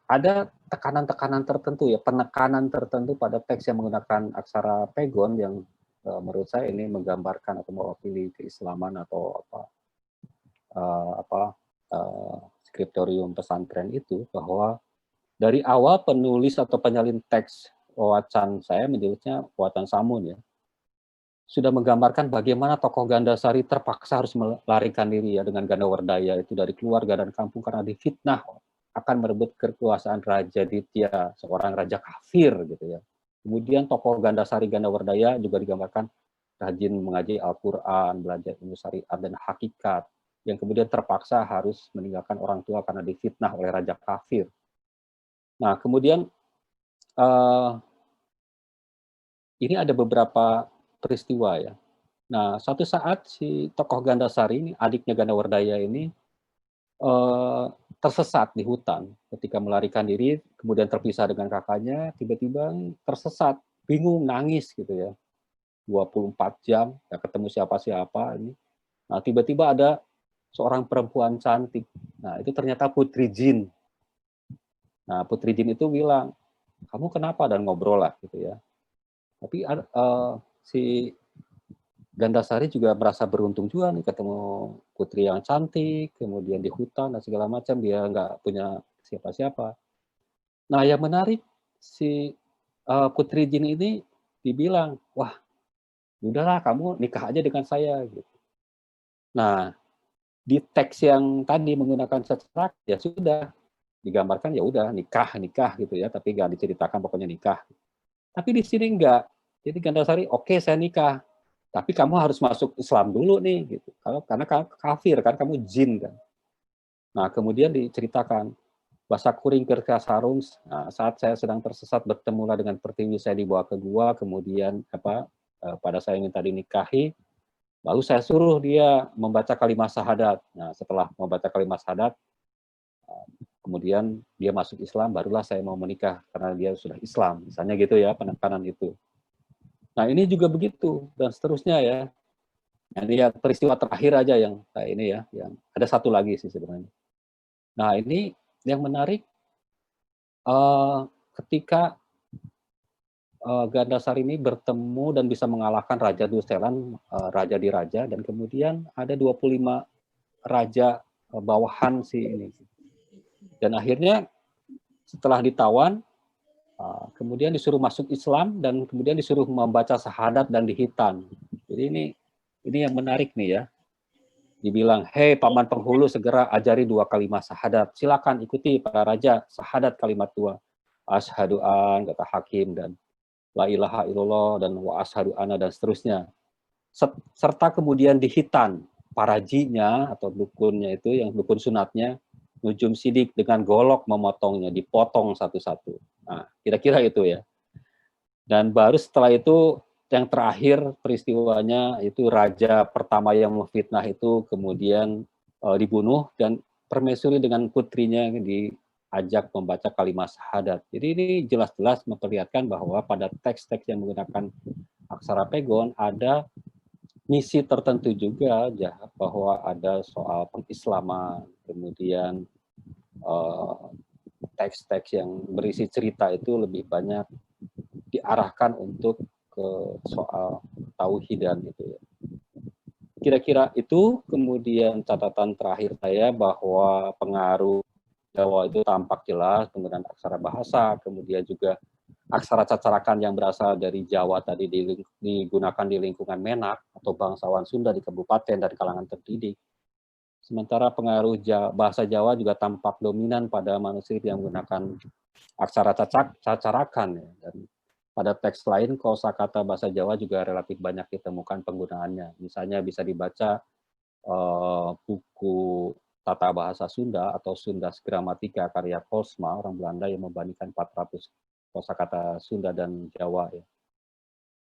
ada tekanan-tekanan tertentu ya, penekanan tertentu pada teks yang menggunakan aksara pegon yang menurut saya ini menggambarkan atau mewakili keislaman atau skriptorium pesantren itu, bahwa dari awal penulis atau penyalin teks wawasan saya menyebutnya Wawasan Samun ya, sudah menggambarkan bagaimana tokoh Gandasari terpaksa harus melarikan diri ya dengan Gandawardaya itu dari keluarga dan kampung karena difitnah akan merebut kekuasaan Raja Ditya, seorang raja kafir gitu ya. Kemudian tokoh Gandasari Gandawardaya juga digambarkan rajin mengaji Al-Quran, belajar ilmu syariat dan hakikat, yang kemudian terpaksa harus meninggalkan orang tua karena difitnah oleh raja kafir. Nah, kemudian ini ada beberapa peristiwa ya. Nah, suatu saat si tokoh Gandasari ini, adiknya Gandawardaya ini tersesat di hutan ketika melarikan diri, kemudian terpisah dengan kakaknya, tiba-tiba tersesat, bingung, nangis gitu ya. 24 jam, nggak ketemu siapa-siapa ini. Nah, tiba-tiba ada seorang perempuan cantik. Nah, itu ternyata Putri Jin. Nah, Putri Jin itu bilang, kamu kenapa? Dan ngobrol lah gitu ya. Tapi si Gandasari juga merasa beruntung juga nih ketemu putri yang cantik, kemudian di hutan dan segala macam, dia nggak punya siapa-siapa. Nah, yang menarik si Putri Jin ini dibilang, wah, udahlah kamu nikah aja dengan saya. Gitu. Nah, di teks yang tadi menggunakan cacak, ya sudah, digambarkan ya udah nikah gitu ya, tapi nggak diceritakan pokoknya nikah. Tapi di sini enggak. Jadi Gandasari, oke saya nikah, tapi kamu harus masuk Islam dulu nih gitu. Karena kafir kan, kamu jin kan. Nah kemudian diceritakan Basa kuring kerja sarung. Nah, saat saya sedang tersesat bertemulah dengan pertiwi, saya dibawa ke gua, kemudian pada saya minta dinikahi, lalu saya suruh dia membaca kalimat syahadat. Nah setelah membaca kalimat syahadat, kemudian dia masuk Islam, barulah saya mau menikah karena dia sudah Islam, misalnya gitu ya, penekanan itu. Nah ini juga begitu dan seterusnya ya. Nah, ini ya peristiwa terakhir aja yang kayak ini ya, yang ada satu lagi sih sebenarnya. Nah ini yang menarik ketika Gandasari ini bertemu dan bisa mengalahkan Raja Duselan, raja di raja, dan kemudian ada 25 raja bawahan si ini. Dan akhirnya setelah ditawan, kemudian disuruh masuk Islam dan kemudian disuruh membaca syahadat dan dihitan. Jadi ini yang menarik nih ya. Dibilang, hei paman penghulu segera ajari 2 kalimat syahadat. Silakan ikuti para raja syahadat kalimat 2. Asyhadu an, kata hakim, dan la ilaha illallah, dan wa asyhadu anna, dan seterusnya. Serta kemudian dihitan parajinya atau dukunnya itu, yang dukun sunatnya, nujum sidik dengan golok memotongnya, dipotong satu-satu. Nah, kira-kira itu ya. Dan baru setelah itu yang terakhir peristiwanya itu raja pertama yang memfitnah itu kemudian dibunuh dan permaisuri dengan putrinya diajak membaca kalimat syahadat. Jadi ini jelas-jelas memperlihatkan bahwa pada teks-teks yang menggunakan aksara pegon ada misi tertentu juga ya, bahwa ada soal pengislaman, kemudian teks-teks yang berisi cerita itu lebih banyak diarahkan untuk ke soal tauhidan gitu ya. Kira-kira itu. Kemudian catatan terakhir saya bahwa pengaruh Jawa itu tampak jelas penggunaan aksara bahasa, kemudian juga aksara cacarakan yang berasal dari Jawa tadi digunakan di lingkungan Menak atau bangsawan Sunda di kabupaten dan kalangan terdidik. Sementara pengaruh bahasa Jawa juga tampak dominan pada manuskrip yang menggunakan aksara cacarakan ya. Dan pada teks lain, kosakata bahasa Jawa juga relatif banyak ditemukan penggunaannya. Misalnya bisa dibaca buku Tata Bahasa Sunda atau Sundas Gramatika karya Posma, orang Belanda, yang membandingkan 400 kosakata Sunda dan Jawa ya.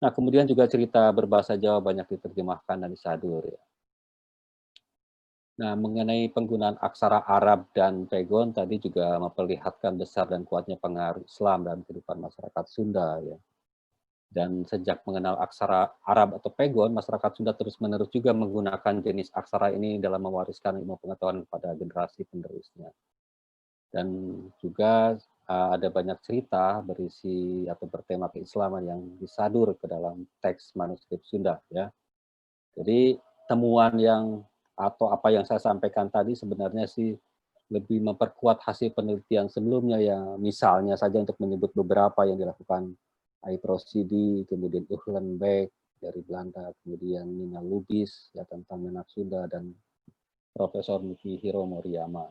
Nah, kemudian juga cerita berbahasa Jawa banyak diterjemahkan dan disadur ya. Nah, mengenai penggunaan aksara Arab dan pegon tadi juga memperlihatkan besar dan kuatnya pengaruh Islam dalam kehidupan masyarakat Sunda ya. Dan sejak mengenal aksara Arab atau pegon, masyarakat Sunda terus-menerus juga menggunakan jenis aksara ini dalam mewariskan ilmu pengetahuan kepada generasi penerusnya. Dan juga ada banyak cerita berisi atau bertema keislaman yang disadur ke dalam teks manuskrip Sunda ya. Jadi temuan yang atau apa yang saya sampaikan tadi sebenarnya sih lebih memperkuat hasil penelitian sebelumnya ya, misalnya saja untuk menyebut beberapa yang dilakukan Aib Rosidi, kemudian Uhlenbeck dari Belanda, kemudian Nina Lubis ya tentang Menak Sunda, dan Profesor Mikihiro Moriyama.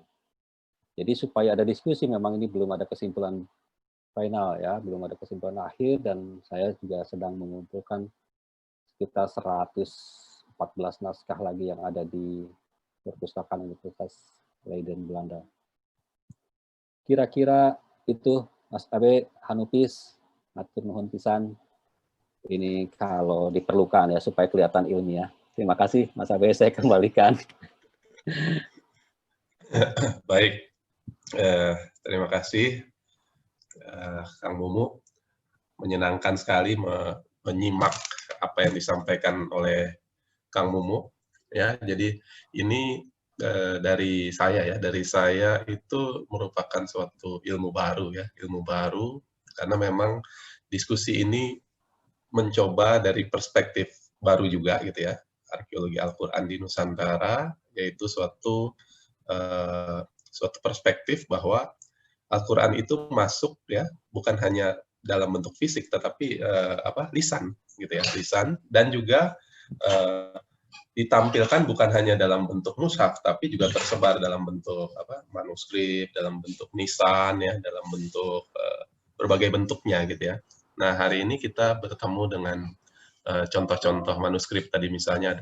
Jadi supaya ada diskusi, memang ini belum ada kesimpulan final ya, belum ada kesimpulan akhir, dan saya juga sedang mengumpulkan sekitar 114 naskah lagi yang ada di perpustakaan Universitas Leiden, Belanda. Kira-kira itu, Mas Abe, Hanupis, matur nuhun pisan. Ini kalau diperlukan ya, supaya kelihatan ilmiah. Terima kasih, Mas Abe, saya kembalikan. Baik, terima kasih, Kang Mumu. Menyenangkan sekali menyimak apa yang disampaikan oleh Kang Mumu. Ya, jadi ini dari saya itu merupakan suatu ilmu baru ya, ilmu baru, karena memang diskusi ini mencoba dari perspektif baru juga gitu ya, arkeologi Al-Quran di Nusantara, yaitu suatu perspektif bahwa Al-Quran itu masuk ya, bukan hanya dalam bentuk fisik, tetapi lisan gitu ya, lisan, dan juga ditampilkan bukan hanya dalam bentuk mushaf, tapi juga tersebar dalam bentuk manuskrip, dalam bentuk nisan, ya, dalam bentuk berbagai bentuknya gitu ya. Nah, hari ini kita bertemu dengan contoh-contoh manuskrip tadi, misalnya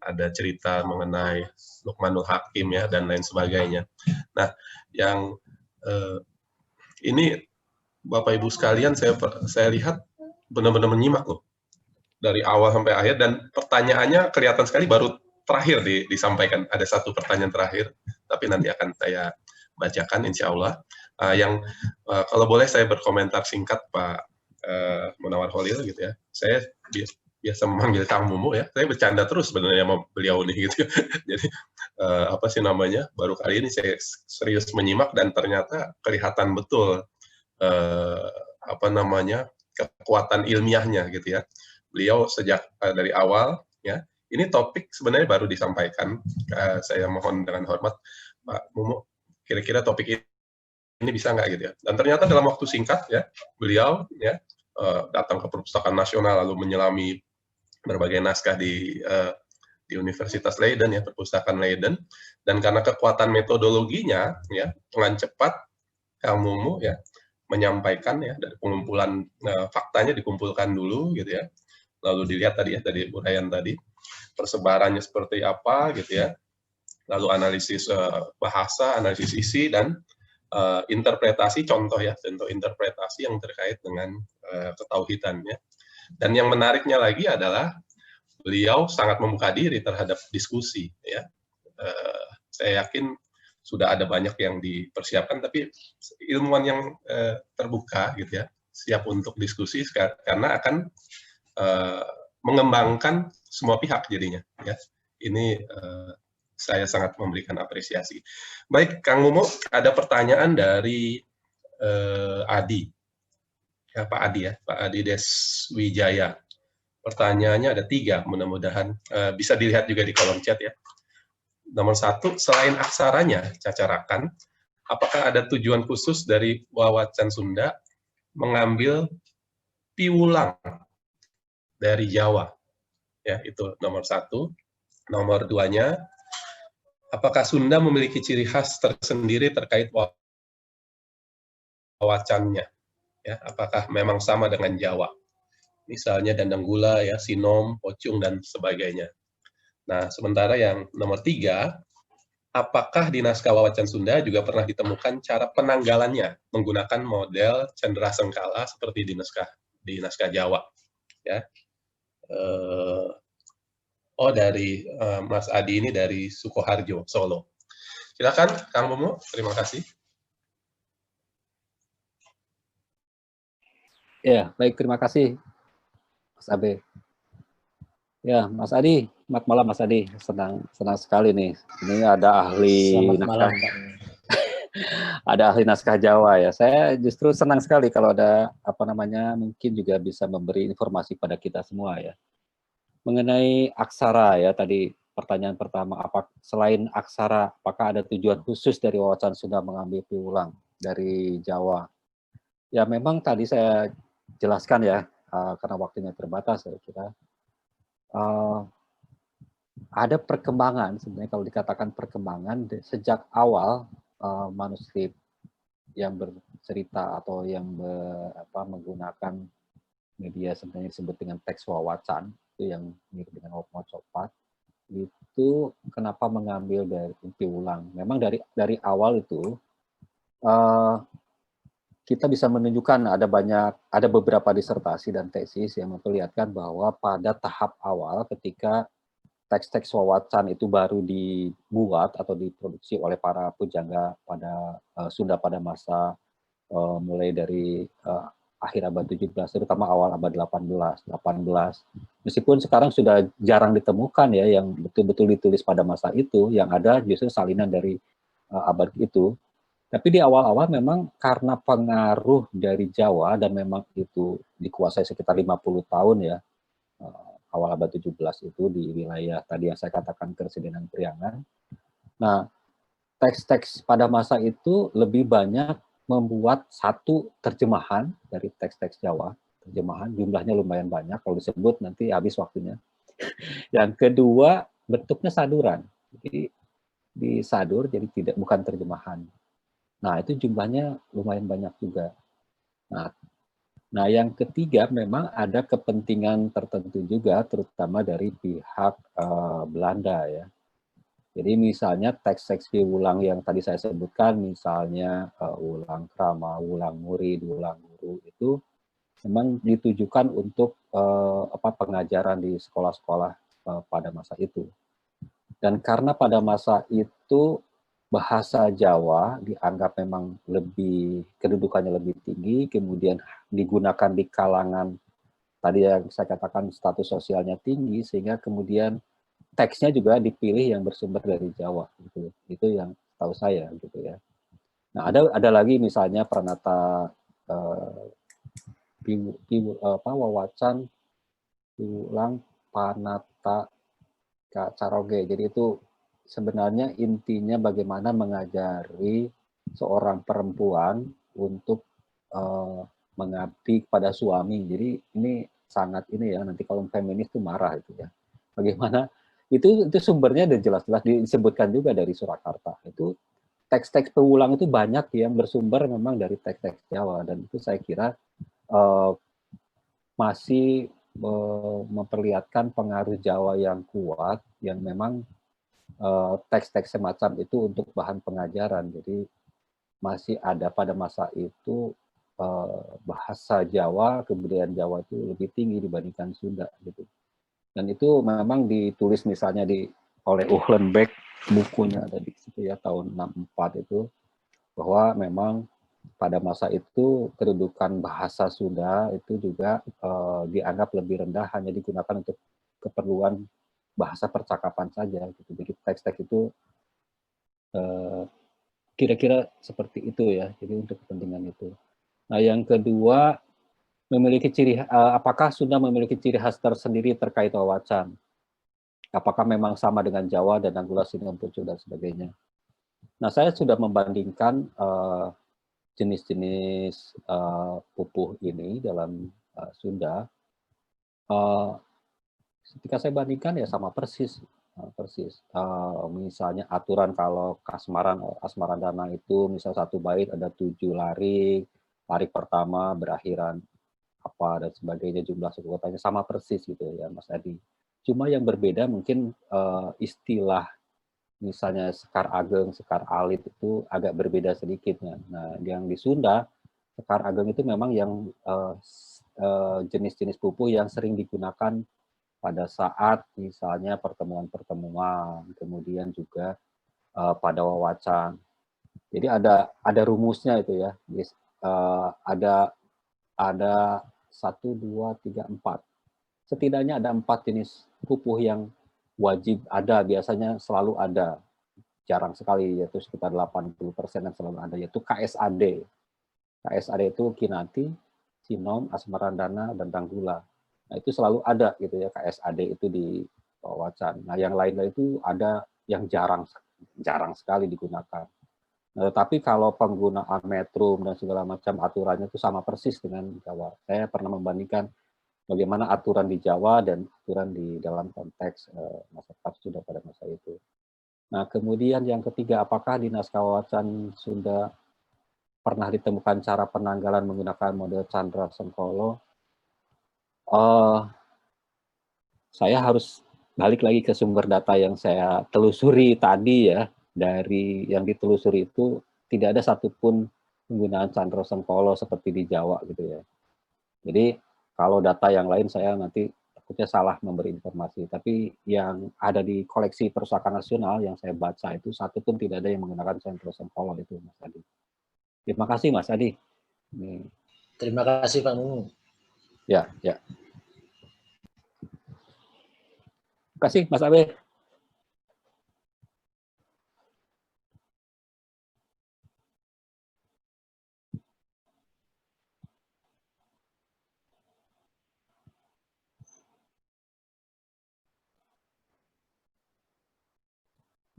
ada cerita mengenai Luqmanul Hakim ya dan lain sebagainya. Nah, yang ini Bapak Ibu sekalian, saya lihat benar-benar menyimak loh dari awal sampai akhir, dan pertanyaannya kelihatan sekali baru terakhir disampaikan. Ada satu pertanyaan terakhir, tapi nanti akan saya bacakan insya Allah. Kalau boleh saya berkomentar singkat, Pak Munawar Khalil gitu ya. Saya biasa memanggil Kang Mumu ya. Saya bercanda terus sebenarnya sama beliau nih gitu. Jadi baru kali ini saya serius menyimak dan ternyata kelihatan betul kekuatan ilmiahnya gitu ya. Beliau sejak dari awal ya. Ini topik sebenarnya baru disampaikan. Saya mohon dengan hormat Pak Mumu, kira-kira topik ini bisa nggak gitu ya. Dan ternyata dalam waktu singkat ya, beliau ya datang ke Perpustakaan Nasional lalu menyelami berbagai naskah di Universitas Leiden ya, Perpustakaan Leiden, dan karena kekuatan metodologinya ya, dengan cepat Kang Mumu ya menyampaikan ya, dari pengumpulan faktanya dikumpulkan dulu gitu ya, lalu dilihat tadi ya, dari uraian tadi persebarannya seperti apa gitu ya, lalu analisis bahasa, analisis isi, dan interpretasi contoh interpretasi yang terkait dengan ketauhidan ya. Dan yang menariknya lagi adalah beliau sangat membuka diri terhadap diskusi ya. Saya yakin sudah ada banyak yang dipersiapkan, tapi ilmuwan yang terbuka gitu ya, siap untuk diskusi karena akan mengembangkan semua pihak jadinya ya. Ini saya sangat memberikan apresiasi. Baik, Kang Mumu, ada pertanyaan dari Adi. Ya, Pak Adi ya, Pak Adi Deswijaya. Pertanyaannya ada 3, mudah-mudahan bisa dilihat juga di kolom chat ya. Nomor 1, selain aksaranya cacarakan, apakah ada tujuan khusus dari Wawacan Sunda mengambil piwulang dari Jawa? Ya, itu nomor 1. Nomor 2-nya, apakah Sunda memiliki ciri khas tersendiri terkait wawacannya? Ya, apakah memang sama dengan Jawa? Misalnya dandang gula, ya, sinom, pocung, dan sebagainya. Nah, sementara yang nomor 3, apakah di naskah Wawacan Sunda juga pernah ditemukan cara penanggalannya menggunakan model cenderasengkala seperti di naskah Jawa? Ya. Dari Mas Adi ini dari Sukoharjo, Solo. Silakan, Kang Mumu. Terima kasih. Ya, baik, terima kasih, Mas Abe. Ya, Mas Adi, selamat malam Mas Adi. Senang sekali nih. Ini ada ahli naskah. Ada ahli naskah Jawa ya. Saya justru senang sekali kalau ada mungkin juga bisa memberi informasi pada kita semua ya. Mengenai aksara ya, tadi pertanyaan pertama, selain aksara, apakah ada tujuan khusus dari Wawacan Sunda mengambil piwulang dari Jawa? Ya memang tadi saya jelaskan ya, karena waktunya terbatas saya kira. Ada perkembangan, sebenarnya kalau dikatakan perkembangan, sejak awal manuskrip yang bercerita atau yang menggunakan media sebenarnya disebut dengan teks wawacan, itu yang mirip dengan Mocopat, itu kenapa mengambil dari piwulang? Memang dari awal itu kita bisa menunjukkan ada beberapa disertasi dan tesis yang memperlihatkan bahwa pada tahap awal ketika teks-teks wawacan itu baru dibuat atau diproduksi oleh para pujangga pada Sunda pada masa mulai dari akhir abad 17, terutama awal abad 18. Meskipun sekarang sudah jarang ditemukan ya yang betul-betul ditulis pada masa itu, yang ada justru salinan dari abad itu. Tapi di awal-awal memang karena pengaruh dari Jawa dan memang itu dikuasai sekitar 50 tahun ya, awal abad 17 itu di wilayah tadi yang saya katakan Keresidenan Priangan. Nah, teks-teks pada masa itu lebih banyak membuat satu terjemahan dari teks-teks Jawa. Terjemahan jumlahnya lumayan banyak, kalau disebut nanti habis waktunya. Yang kedua, bentuknya saduran. Jadi disadur, jadi bukan terjemahan. Nah, itu jumlahnya lumayan banyak juga. Nah, yang ketiga memang ada kepentingan tertentu juga, terutama dari pihak Belanda ya. Jadi misalnya teks-teks diulang yang tadi saya sebutkan, misalnya ulang krama, ulang murid, ulang guru, itu memang ditujukan untuk pengajaran di sekolah-sekolah pada masa itu. Dan karena pada masa itu bahasa Jawa dianggap memang kedudukannya lebih tinggi, kemudian digunakan di kalangan tadi yang saya katakan status sosialnya tinggi, sehingga kemudian teksnya juga dipilih yang bersumber dari Jawa gitu. Itu yang tahu saya gitu ya. Nah, ada lagi misalnya Pranata Wawacan ulang Panata Caroge. Jadi itu sebenarnya intinya bagaimana mengajari seorang perempuan untuk mengabdi kepada suami. Jadi ini sangat ini ya, nanti kalau feminis itu marah itu ya. Bagaimana itu sumbernya dan jelas-jelas disebutkan juga dari Surakarta. Itu teks-teks pengulang itu banyak yang bersumber memang dari teks-teks Jawa, dan itu saya kira masih memperlihatkan pengaruh Jawa yang kuat, yang memang teks-teks semacam itu untuk bahan pengajaran. Jadi masih ada pada masa itu bahasa Jawa, kebudayaan Jawa itu lebih tinggi dibandingkan Sunda gitu. Dan itu memang ditulis misalnya oleh Uhlenbeck, bukunya ada di situ ya, tahun 64 itu, bahwa memang pada masa itu kedudukan bahasa Sunda itu juga dianggap lebih rendah, hanya digunakan untuk keperluan bahasa percakapan saja gitu. Jadi teks-teks itu kira-kira seperti itu ya. Jadi untuk kepentingan itu. Nah, yang kedua, apakah Sunda memiliki ciri khas tersendiri terkait wawacan? Apakah memang sama dengan Jawa dan Nanggula Sindang Pucuk dan sebagainya? Nah, saya sudah membandingkan jenis-jenis pupuh ini dalam Sunda. Ketika saya bandingkan ya sama persis. Misalnya aturan kalau Asmarandana itu misal satu bait ada 7 larik pertama berakhiran apa dan sebagainya, jumlah suku kotanya sama persis gitu ya Mas Adi. Cuma yang berbeda mungkin istilah misalnya Sekar Ageng, Sekar Alit itu agak berbeda sedikit. Nah, yang di Sunda, Sekar Ageng itu memang yang jenis-jenis pupuh yang sering digunakan pada saat misalnya pertemuan-pertemuan, kemudian juga pada wawacan. Jadi ada rumusnya itu ya. Ada 1, 2, 3, 4. Setidaknya ada 4 jenis pupuh yang wajib ada, biasanya selalu ada, jarang sekali, yaitu sekitar 80% yang selalu ada, yaitu KSAD. KSAD itu Kinanti, Sinom, Asmarandana, dan Nanggula. Nah, itu selalu ada gitu ya, KSAD itu di wawacan. Nah, yang lain-lain itu ada yang jarang sekali digunakan. Nah, tetapi kalau penggunaan metrum dan segala macam aturannya itu sama persis dengan Jawa. Saya pernah membandingkan bagaimana aturan di Jawa dan aturan di dalam konteks masyarakat Sunda pada masa itu. Nah, kemudian yang ketiga, apakah di naskah wawacan Sunda pernah ditemukan cara penanggalan menggunakan model Candra Sengkolo? Saya harus balik lagi ke sumber data yang saya telusuri tadi ya. Dari yang ditelusuri itu tidak ada satupun penggunaan Candra Sengkolo seperti di Jawa gitu ya. Jadi kalau data yang lain saya nanti takutnya salah memberi informasi. Tapi yang ada di koleksi Perpustakaan Nasional yang saya baca itu satu pun tidak ada yang menggunakan Candra Sengkolo itu, Mas Adi. Terima kasih Mas Adi. Terima kasih Pak Mumu. Ya. Terima kasih Mas Abe.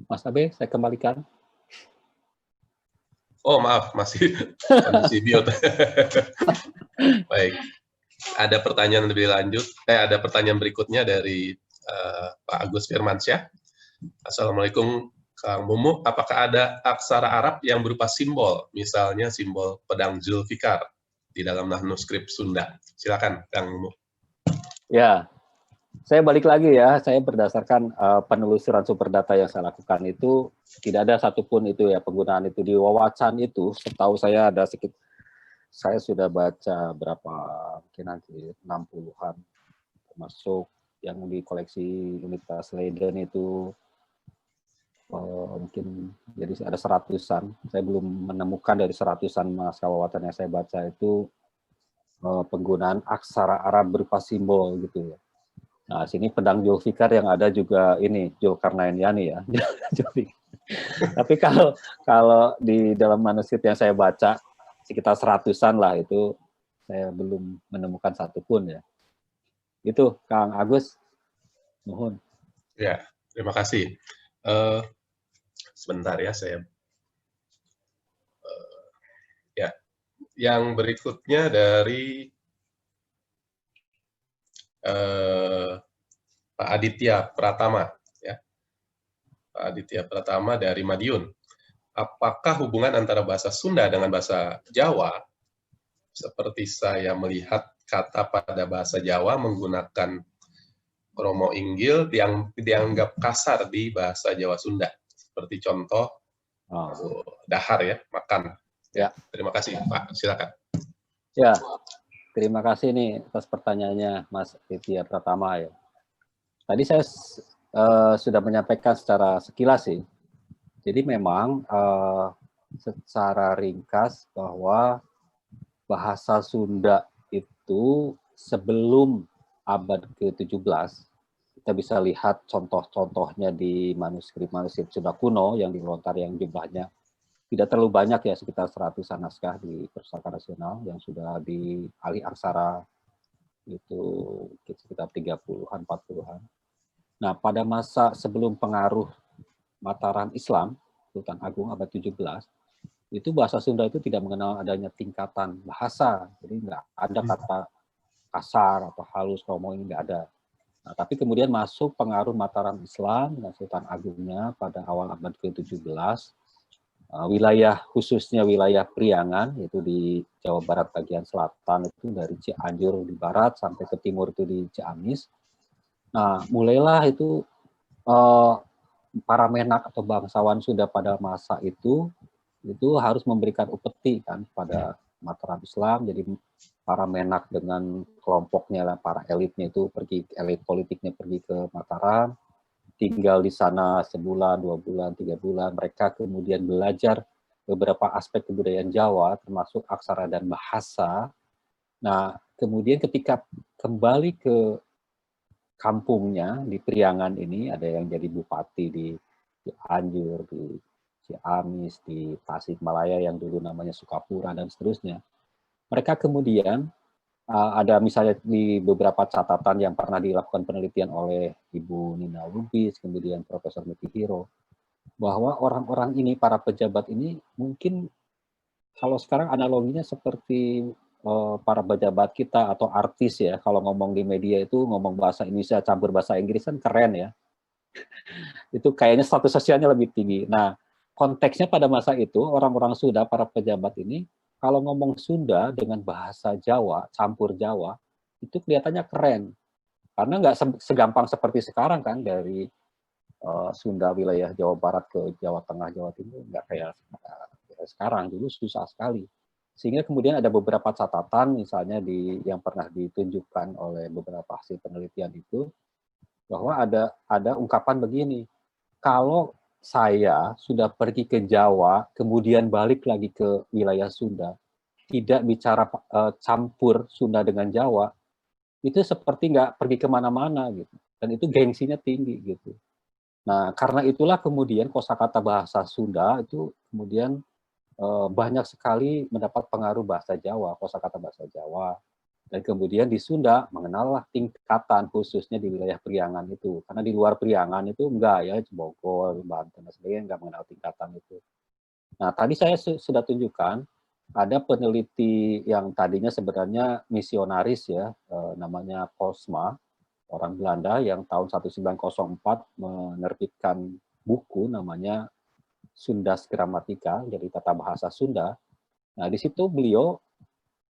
Mas Abe, saya kembalikan. Oh maaf, masih kondisi mute. Baik, ada pertanyaan lebih lanjut. Ada pertanyaan berikutnya dari Pak Agus Firmansyah. Assalamualaikum Kang Mumu, apakah ada aksara Arab yang berupa simbol, misalnya simbol pedang Zulfikar di dalam manuskrip Sunda? Silakan Kang Mumu. Ya, saya balik lagi ya, saya berdasarkan penelusuran sumber data yang saya lakukan itu, tidak ada satupun itu ya penggunaan itu. Di Wawacan itu, setahu saya ada sekitar, saya sudah baca berapa, mungkin nanti 60-an, termasuk yang di koleksi Universitas Leiden itu, mungkin jadi ada 100-an. Saya belum menemukan dari 100-an naskah Wawacan yang saya baca itu penggunaan aksara Arab berupa simbol gitu ya. Nah, sini pedang Zulfikar yang ada juga ini Zulkarnain Yani ya. Tapi kalau di dalam manuskrip yang saya baca sekitar 100-an lah itu saya belum menemukan satupun ya. Itu Kang Agus, mohon. Ya, terima kasih. Sebentar ya, saya. Ya, yang berikutnya dari Pak Aditya Pratama, ya. Pak Aditya Pratama dari Madiun. Apakah hubungan antara bahasa Sunda dengan bahasa Jawa, seperti saya melihat kata pada bahasa Jawa menggunakan kromo inggil yang dianggap kasar di bahasa Jawa Sunda, seperti contoh dahar ya, makan. Ya, terima kasih Pak, silakan. Ya, terima kasih nih atas pertanyaannya Mas Aditya Pratama ya. Tadi saya sudah menyampaikan secara sekilas sih. Jadi memang secara ringkas bahwa bahasa Sunda itu sebelum abad ke-17, kita bisa lihat contoh-contohnya di manuskrip-manuskrip Sunda kuno yang dilontar yang jumlahnya tidak terlalu banyak ya, sekitar 100-an naskah di Perpustakaan Nasional yang sudah di alih aksara itu sekitar 30-an, 40-an. Nah, pada masa sebelum pengaruh Mataram Islam, Sultan Agung abad 17, itu bahasa Sunda itu tidak mengenal adanya tingkatan bahasa. Jadi nggak ada kata kasar atau halus, kromo, ini nggak ada. Nah, tapi kemudian masuk pengaruh Mataram Islam dan Sultan Agungnya pada awal abad ke-17, wilayah khususnya wilayah Priangan, yaitu di Jawa Barat bagian selatan, itu dari Cianjur di barat sampai ke timur itu di Ciamis. Nah, mulailah itu para menak atau bangsawan Sunda pada masa itu harus memberikan upeti kan pada Mataram Islam. Jadi para menak dengan kelompoknya lah, para elitnya itu pergi, elit politiknya pergi ke Mataram, tinggal di sana sebulan, 2 bulan, 3 bulan. Mereka kemudian belajar beberapa aspek kebudayaan Jawa, termasuk aksara dan bahasa. Nah, kemudian ketika kembali ke kampungnya di Priangan ini, ada yang jadi bupati di Cianjur, di Ciamis, di Tasikmalaya yang dulu namanya Sukapura, dan seterusnya. Mereka kemudian ada misalnya di beberapa catatan yang pernah dilakukan penelitian oleh Ibu Nina Lubis, kemudian Profesor Mikihiro, bahwa orang-orang ini, para pejabat ini, mungkin kalau sekarang analoginya seperti para pejabat kita atau artis ya, kalau ngomong di media itu ngomong bahasa Indonesia campur bahasa Inggris kan keren ya. Itu kayaknya status sosialnya lebih tinggi. Nah, konteksnya pada masa itu orang-orang Sunda, para pejabat ini, kalau ngomong Sunda dengan bahasa Jawa, campur Jawa, itu kelihatannya keren. Karena nggak segampang seperti sekarang kan, dari Sunda wilayah Jawa Barat ke Jawa Tengah, Jawa Timur, nggak kayak sekarang, dulu susah sekali. Sehingga kemudian ada beberapa catatan, misalnya yang pernah ditunjukkan oleh beberapa hasil penelitian itu, bahwa ada ungkapan begini, kalau saya sudah pergi ke Jawa, kemudian balik lagi ke wilayah Sunda, tidak bicara campur Sunda dengan Jawa, itu seperti nggak pergi kemana-mana gitu. Dan itu gengsinya tinggi gitu. Nah, karena itulah kemudian kosakata bahasa Sunda itu kemudian banyak sekali mendapat pengaruh bahasa Jawa, kosakata bahasa Jawa. Dan kemudian di Sunda mengenallah tingkatan khususnya di wilayah Priangan itu. Karena di luar Priangan itu enggak ya, Bogor, Banten, dan sebagainya enggak mengenal tingkatan itu. Nah, tadi saya sudah tunjukkan, ada peneliti yang tadinya sebenarnya misionaris ya, namanya Posma. orang Belanda yang tahun 1904 menerbitkan buku namanya Sunda's Gramatika, jadi tata bahasa Sunda. Nah, di situ beliau,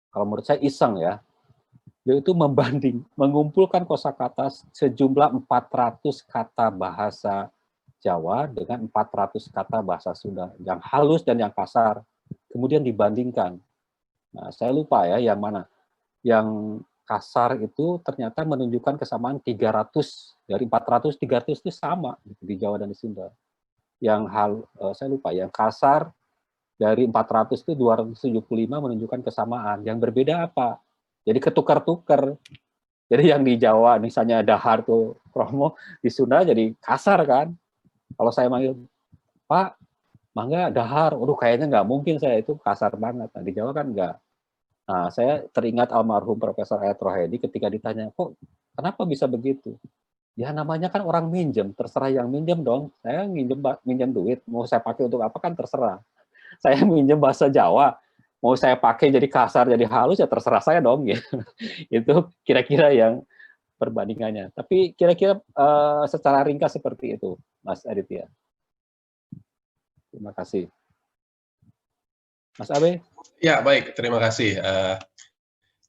kalau menurut saya iseng ya, beliau itu mengumpulkan kosakata sejumlah 400 kata bahasa Jawa dengan 400 kata bahasa Sunda, yang halus dan yang kasar. Kemudian dibandingkan. Nah, saya lupa ya yang mana. Yang kasar itu ternyata menunjukkan kesamaan 300, dari 400, 300 itu sama di Jawa dan di Sunda. Saya lupa, yang kasar dari 400 itu 275 menunjukkan kesamaan. Yang berbeda apa? Jadi ketukar-tukar. Jadi yang di Jawa misalnya dahar tuh kromo, di Sunda jadi kasar kan. Kalau saya manggil, Pak, mangga dahar, waduh kayaknya nggak mungkin, saya itu kasar banget. Nah, di Jawa kan nggak. Nah, saya teringat almarhum Profesor Ayat Rohedi ketika ditanya, kok kenapa bisa begitu? Ya namanya kan orang minjem, terserah yang minjem dong. Saya minjem duit, mau saya pakai untuk apa kan terserah. Saya minjem bahasa Jawa, mau saya pakai jadi kasar, jadi halus ya terserah saya dong. Ya. Itu kira-kira yang perbandingannya. Tapi kira-kira secara ringkas seperti itu, Mas Aditya. Terima kasih. Mas Abe? Ya, baik. Terima kasih.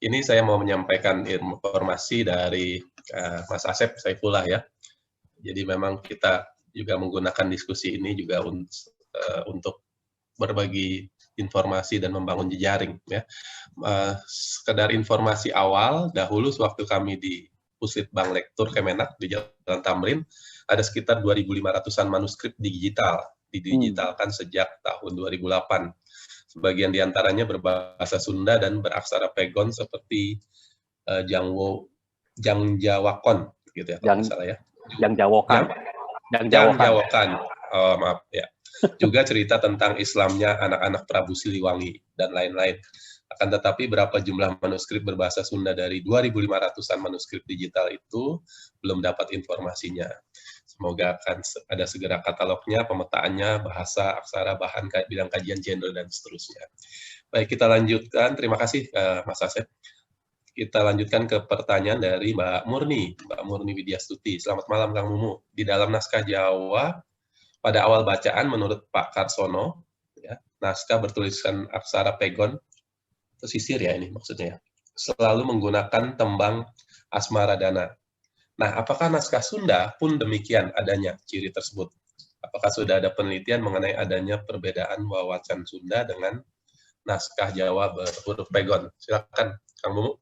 Ini saya mau menyampaikan informasi dari Mas Asep Saifullah ya. Jadi memang kita juga menggunakan diskusi ini juga untuk berbagi informasi dan membangun jejaring ya. Sekedar informasi awal, dahulu sewaktu kami di Puslitbang Lektur Kemenak di Jalan Tamrin, ada sekitar 2.500-an manuskrip didigitalkan sejak tahun 2008. Sebagian diantaranya berbahasa Sunda dan beraksara pegon seperti Jangjawakon, gitu ya kalau nggak salah ya. Jangjawokan. Jangjawokan. Oh, maaf ya. Juga cerita tentang Islamnya anak-anak Prabu Siliwangi dan lain-lain. Akan tetapi berapa jumlah manuskrip berbahasa Sunda dari 2.500-an manuskrip digital itu belum dapat informasinya. Semoga akan ada segera katalognya, pemetaannya, bahasa, aksara, bahan, bidang kajian, genre, dan seterusnya. Baik, kita lanjutkan. Terima kasih, Mas Asep. Kita lanjutkan ke pertanyaan dari Mbak Murni Widyastuti. Selamat malam, Kang Mumu. Di dalam naskah Jawa, pada awal bacaan menurut Pak Karsono, ya, naskah bertuliskan aksara pegon, pesisir ya ini maksudnya, selalu menggunakan tembang asmaradana. Nah, apakah naskah Sunda pun demikian adanya ciri tersebut? Apakah sudah ada penelitian mengenai adanya perbedaan wawacan Sunda dengan naskah Jawa berhuruf pegon? Silakan, Kang Mumu.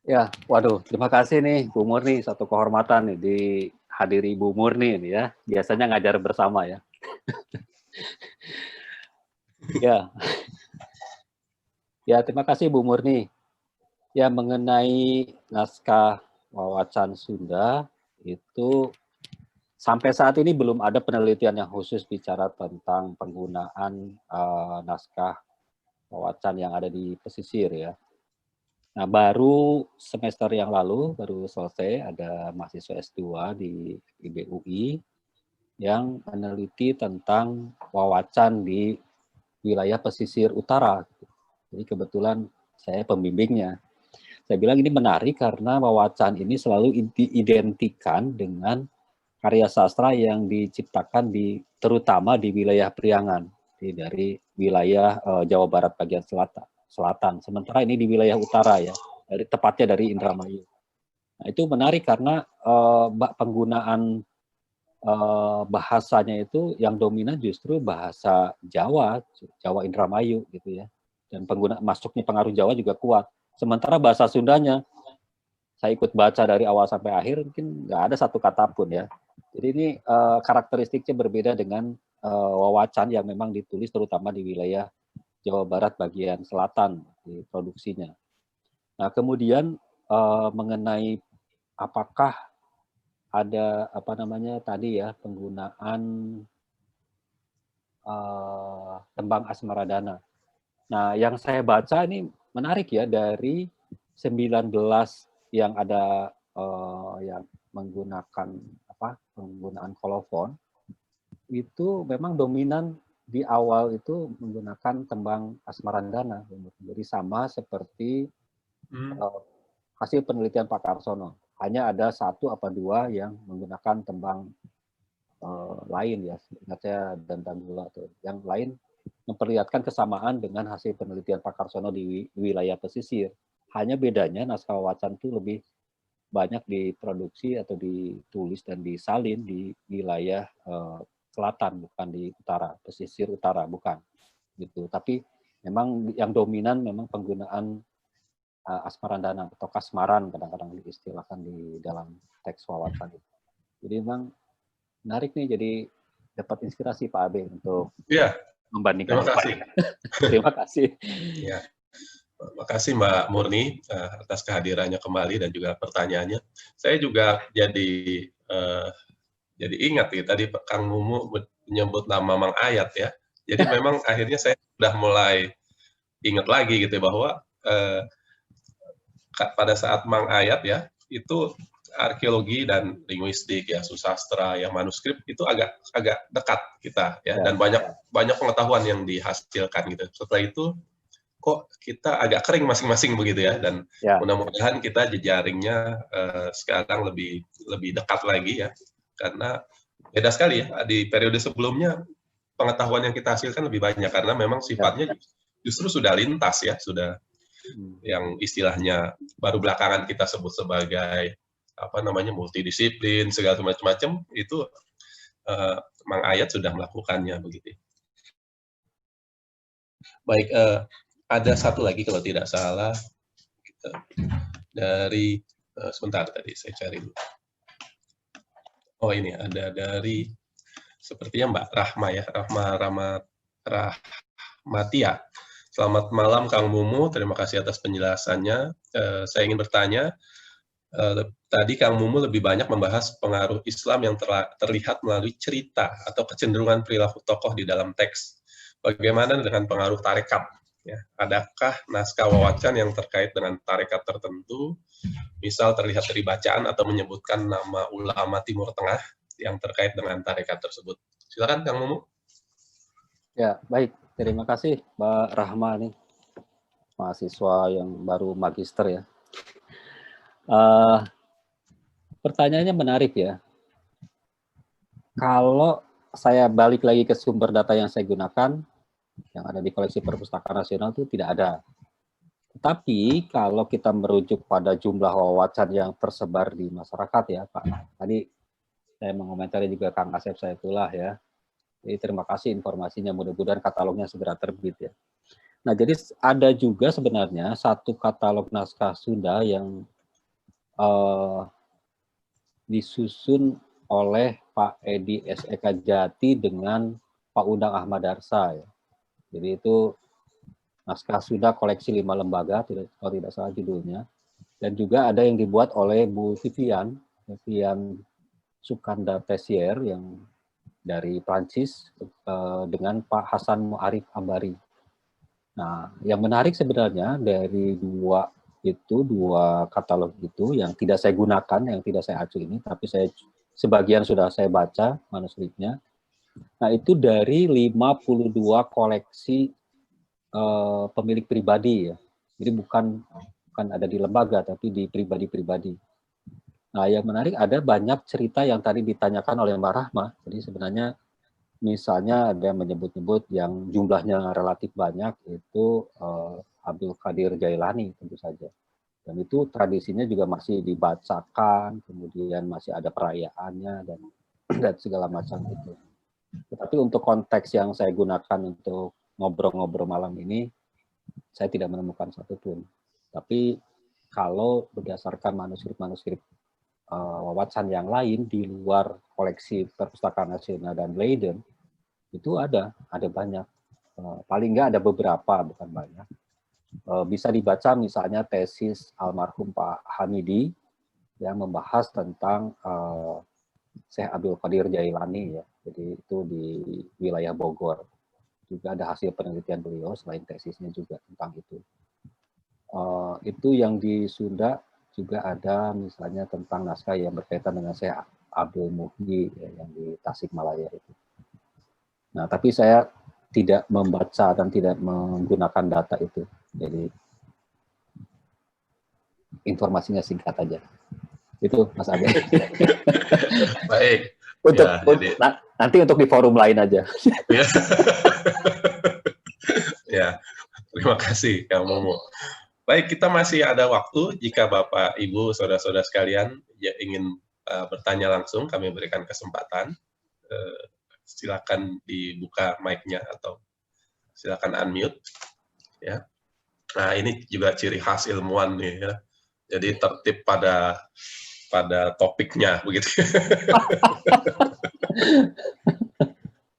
Ya, waduh, terima kasih nih Bu Murni, satu kehormatan nih dihadiri Bu Murni nih ya. Biasanya ngajar bersama ya. Ya. Ya, terima kasih Bu Murni. Ya, mengenai naskah wawacan Sunda itu sampai saat ini belum ada penelitian yang khusus bicara tentang penggunaan naskah wawacan yang ada di pesisir ya. Nah, baru semester yang lalu, baru selesai, ada mahasiswa S2 di IBUI yang meneliti tentang wawacan di wilayah pesisir utara. Jadi kebetulan saya pembimbingnya. Saya bilang ini menarik karena wawacan ini selalu diidentikan dengan karya sastra yang diciptakan terutama di wilayah Priangan, dari wilayah Jawa Barat bagian selatan. Sementara ini di wilayah utara ya, tepatnya dari Indramayu. Nah, itu menarik karena penggunaan bahasanya itu yang dominan justru bahasa Jawa Indramayu gitu ya. Dan masuknya pengaruh Jawa juga kuat. Sementara bahasa Sundanya, saya ikut baca dari awal sampai akhir mungkin nggak ada satu kata pun ya. Jadi ini karakteristiknya berbeda dengan wawacan yang memang ditulis terutama di wilayah Jawa Barat bagian selatan di produksinya. Nah, kemudian mengenai apakah ada tadi ya penggunaan tembang asmaradana. Nah, yang saya baca ini menarik ya, dari 19 yang ada yang menggunakan penggunaan kolofon itu memang dominan di awal itu menggunakan tembang asmarandana. Jadi sama seperti hasil penelitian Pak Karsono. hanya ada 1 apa 2 yang menggunakan tembang lain ya, ingat saya Dantang Gula tuh. Yang lain memperlihatkan kesamaan dengan hasil penelitian Pak Karsono di wilayah pesisir. Hanya bedanya naskah wawacan itu lebih banyak diproduksi atau ditulis dan disalin di wilayah selatan, bukan di utara, pesisir utara, bukan gitu. Tapi memang yang dominan memang penggunaan asmarandana atau kasmaran kadang-kadang diistilahkan di dalam teks wawasan itu. Jadi memang menarik nih, jadi dapat inspirasi Pak Abe untuk membandingkan. Terima kasih. Terima kasih. Ya. Terima kasih Mbak Murni atas kehadirannya kembali dan juga pertanyaannya. Saya juga jadi ingat ya, tadi Kang Mumu menyebut nama Mang Ayat ya. Jadi memang akhirnya saya sudah mulai ingat lagi gitu bahwa pada saat Mang Ayat ya, itu arkeologi dan linguistik ya, susastra yang manuskrip itu agak dekat kita ya, dan banyak pengetahuan yang dihasilkan gitu. Setelah itu kok kita agak kering masing-masing begitu ya, dan mudah-mudahan kita jejaringnya sekarang lebih dekat lagi ya, karena beda sekali ya, di periode sebelumnya pengetahuan yang kita hasilkan lebih banyak karena memang sifatnya justru sudah lintas ya, sudah yang istilahnya baru belakangan kita sebut sebagai apa namanya multidisiplin segala macam-macam itu Mang Ayat sudah melakukannya begitu. Baik, ada satu lagi kalau tidak salah dari sebentar tadi saya cari dulu. Oh ini ada dari sepertinya Mbak Rahma ya, Rahmatia. Selamat malam Kang Mumu, terima kasih atas penjelasannya. Saya ingin bertanya, tadi Kang Mumu lebih banyak membahas pengaruh Islam yang terlihat melalui cerita atau kecenderungan perilaku tokoh di dalam teks. Bagaimana dengan pengaruh tarekat? Ya, adakah naskah wawacan yang terkait dengan tarekat tertentu, misal terlihat dari bacaan atau menyebutkan nama ulama Timur Tengah yang terkait dengan tarekat tersebut? Silakan Kang Mumu. Ya, baik. Terima kasih Mbak Rahma nih, mahasiswa yang baru magister ya. Pertanyaannya menarik ya. Kalau saya balik lagi ke sumber data yang saya gunakan, yang ada di koleksi perpustakaan nasional itu tidak ada. Tetapi kalau kita merujuk pada jumlah wawacan yang tersebar di masyarakat ya Pak, tadi saya mengomentari juga Kang Asep Saifullah ya. Jadi terima kasih informasinya, mudah-mudahan katalognya segera terbit ya. Nah jadi ada juga sebenarnya satu katalog naskah Sunda yang disusun oleh Pak Edi S.E.K. Jati dengan Pak Undang Ahmad Darsa ya. Jadi itu naskah Sunda koleksi 5 lembaga, kalau tidak salah judulnya. Dan juga ada yang dibuat oleh Bu Vivian Sukanda Tessier yang dari Prancis dengan Pak Hasan Mu'arif Ambari. Nah, yang menarik sebenarnya dari dua katalog itu yang tidak saya gunakan, yang tidak saya acu ini, tapi sebagian sudah saya baca manuskripnya. Nah, itu dari 52 koleksi pemilik pribadi ya. Jadi bukan ada di lembaga, tapi di pribadi-pribadi. Nah, yang menarik ada banyak cerita yang tadi ditanyakan oleh Mbak Rahma. Jadi sebenarnya misalnya ada menyebut-nyebut yang jumlahnya relatif banyak itu Abdul Qadir Jailani tentu saja. Dan itu tradisinya juga masih dibacakan, kemudian masih ada perayaannya dan segala macam itu. Tetapi untuk konteks yang saya gunakan untuk ngobrol-ngobrol malam ini, saya tidak menemukan satupun. Tapi kalau berdasarkan manuskrip-manuskrip wawacan yang lain di luar koleksi Perpustakaan Nasional dan Leiden, itu ada banyak. Paling nggak ada beberapa, bukan banyak. Bisa dibaca misalnya tesis almarhum Pak Hamidi yang membahas tentang Syekh Abdul Qadir Jailani ya. Jadi itu di wilayah Bogor. Juga ada hasil penelitian beliau selain tesisnya juga tentang itu. Itu yang di Sunda juga ada misalnya tentang naskah yang berkaitan dengan Syekh Abdul Muhyi ya, yang di Tasikmalaya itu. Nah, tapi saya tidak membaca dan tidak menggunakan data itu. Jadi informasinya singkat aja. Itu Mas Ade. Baik. Untuk Ya, jadi nanti untuk di forum lain aja. ya, ya, terima kasih Kang Momo. Baik, kita masih ada waktu jika Bapak, Ibu, saudara-saudara sekalian ya, ingin bertanya langsung, kami berikan kesempatan. Silakan dibuka mic-nya atau silakan unmute. Ya. Nah, ini juga ciri khas ilmuwan nih ya. Jadi tertib pada topiknya begitu.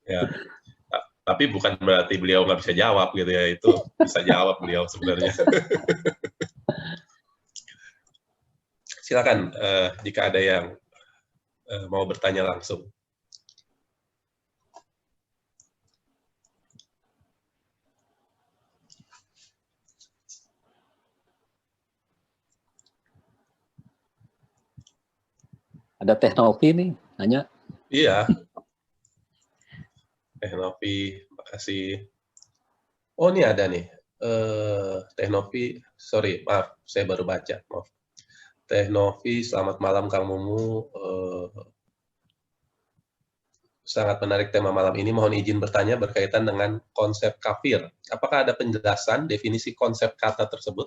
Ya. Tapi bukan berarti beliau nggak bisa jawab gitu ya, itu bisa jawab beliau sebenarnya. Silakan jika ada yang mau bertanya langsung. Ada Teknovi nih, nanya. Iya. Teknovi, makasih. Oh, ini ada nih. Teknovi, sorry, maaf, saya baru baca, maaf. Teknovi, selamat malam Kang Mumu. Sangat menarik tema malam ini. Mohon izin bertanya berkaitan dengan konsep kafir. Apakah ada penjelasan definisi konsep kata tersebut?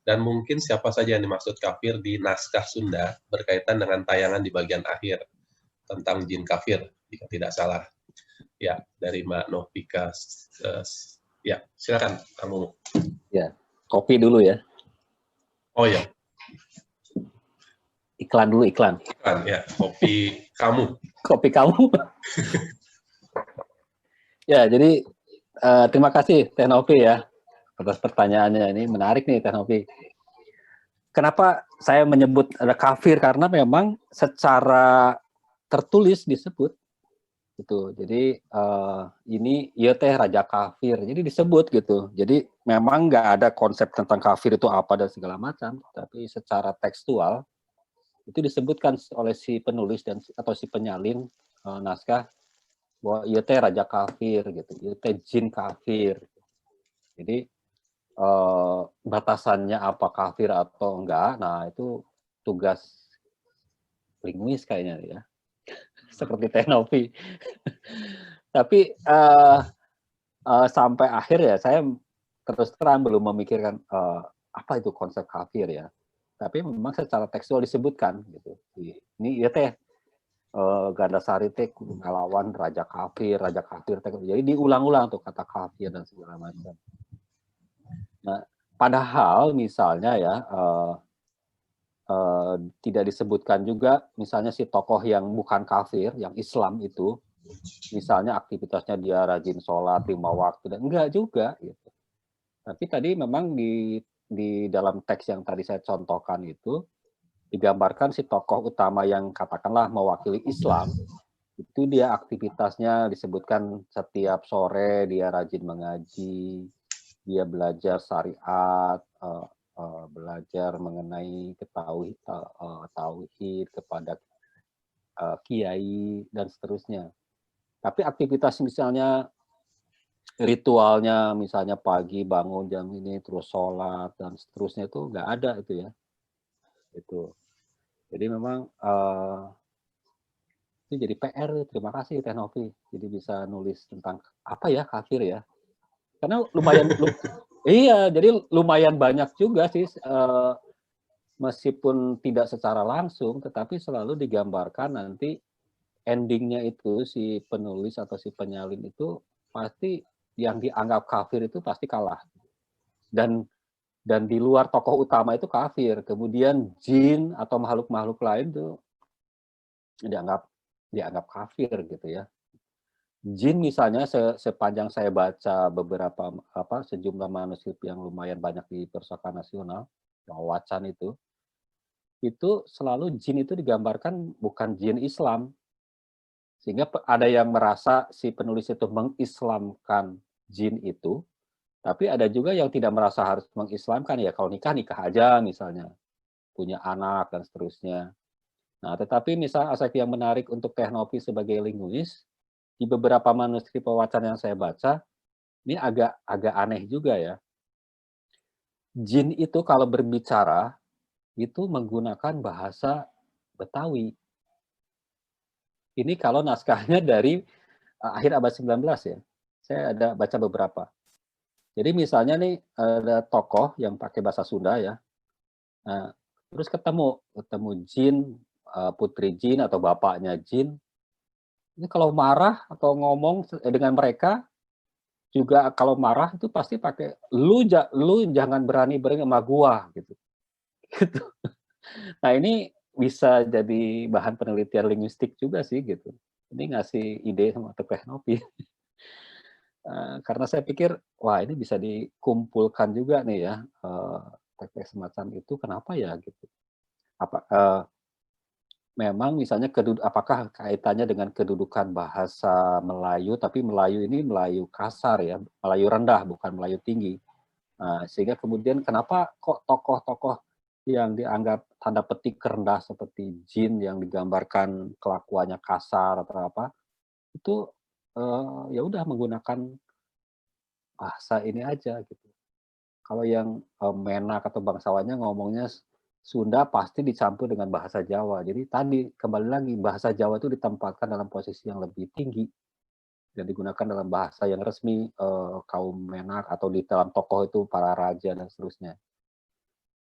Dan mungkin siapa saja yang dimaksud kafir di naskah Sunda berkaitan dengan tayangan di bagian akhir tentang jin kafir, jika tidak salah. Ya, dari Mbak Novika. Ya, silakan Kang Mumu. Ya, kopi dulu ya. Oh ya. Iklan dulu, iklan. Iklan, ya. Kopi kamu. Kopi kamu. Ya, jadi terima kasih Teknovi ya atas pertanyaannya. Ini menarik nih Teknovi. Kenapa saya menyebut ada kafir? Karena memang secara tertulis disebut gitu. Jadi ini ya teh raja kafir. Jadi disebut gitu. Jadi memang nggak ada konsep tentang kafir itu apa dan segala macam, tapi secara tekstual itu disebutkan oleh si penulis dan atau si penyalin naskah bahwa iya teh raja kafir gitu, iya teh jin kafir. Jadi batasannya apa kafir atau enggak, nah itu tugas linguis kayaknya ya, seperti Teknovi. Tapi sampai akhir ya saya terus terang belum memikirkan apa itu konsep kafir ya. Tapi memang secara tekstual disebutkan gitu. Ini iya teh Gandasari teh ngelawan raja kafir teh. Jadi diulang-ulang tuh kata kafir dan segala macam. Nah, padahal misalnya ya tidak disebutkan juga misalnya si tokoh yang bukan kafir, yang Islam itu, misalnya aktivitasnya dia rajin sholat 5 waktu, dan enggak juga gitu. Tapi tadi memang di dalam teks yang tadi saya contohkan itu digambarkan si tokoh utama yang katakanlah mewakili Islam, itu dia aktivitasnya disebutkan setiap sore dia rajin mengaji, dia belajar syariat, belajar mengenai tauhid kepada kiai dan seterusnya. Tapi aktivitas misalnya ritualnya misalnya pagi bangun jam ini terus sholat dan seterusnya itu nggak ada itu ya. Itu. Jadi memang itu jadi PR. Terima kasih Teknovi. Jadi bisa nulis tentang apa ya kafir ya. Karena lumayan iya, jadi lumayan banyak juga sih meskipun tidak secara langsung, tetapi selalu digambarkan nanti endingnya itu si penulis atau si penyalin itu pasti yang dianggap kafir itu pasti kalah. Dan di luar tokoh utama itu kafir. Kemudian jin atau makhluk-makhluk lain itu dianggap kafir gitu ya. Jin misalnya sepanjang saya baca beberapa sejumlah manuskrip yang lumayan banyak di Perpustakaan Nasional, yang Wacan itu selalu jin itu digambarkan bukan jin Islam. Sehingga ada yang merasa si penulis itu mengislamkan jin itu, tapi ada juga yang tidak merasa harus mengislamkan, ya kalau nikah aja misalnya, punya anak dan seterusnya. Nah, tetapi misal aspek yang menarik untuk Teknovi sebagai linguis, di beberapa manuskrip Wacan yang saya baca, ini agak aneh juga ya. Jin itu kalau berbicara, itu menggunakan bahasa Betawi. Ini kalau naskahnya dari akhir abad 19 ya. Saya ada baca beberapa. Jadi misalnya nih ada tokoh yang pakai bahasa Sunda ya. Nah, terus ketemu Jin, putri Jin atau bapaknya Jin. Ini kalau marah atau ngomong dengan mereka juga kalau marah itu pasti pakai lu jangan berani sama gua gitu. Gitu. Nah, ini bisa jadi bahan penelitian linguistik juga sih gitu. Ini ngasih ide sama Teknopi. Karena saya pikir, wah ini bisa dikumpulkan juga nih ya, teks semacam itu kenapa ya gitu. Memang misalnya apakah kaitannya dengan kedudukan bahasa Melayu, tapi Melayu ini Melayu kasar ya, Melayu rendah bukan Melayu tinggi. Sehingga kemudian kenapa kok tokoh-tokoh yang dianggap tanda petik rendah seperti Jin yang digambarkan kelakuannya kasar atau apa, itu ya udah menggunakan bahasa ini aja gitu. Kalau yang Menak atau bangsawannya ngomongnya Sunda pasti dicampur dengan bahasa Jawa. Jadi tadi kembali lagi bahasa Jawa itu ditempatkan dalam posisi yang lebih tinggi dan digunakan dalam bahasa yang resmi kaum Menak atau di dalam tokoh itu para raja dan seterusnya.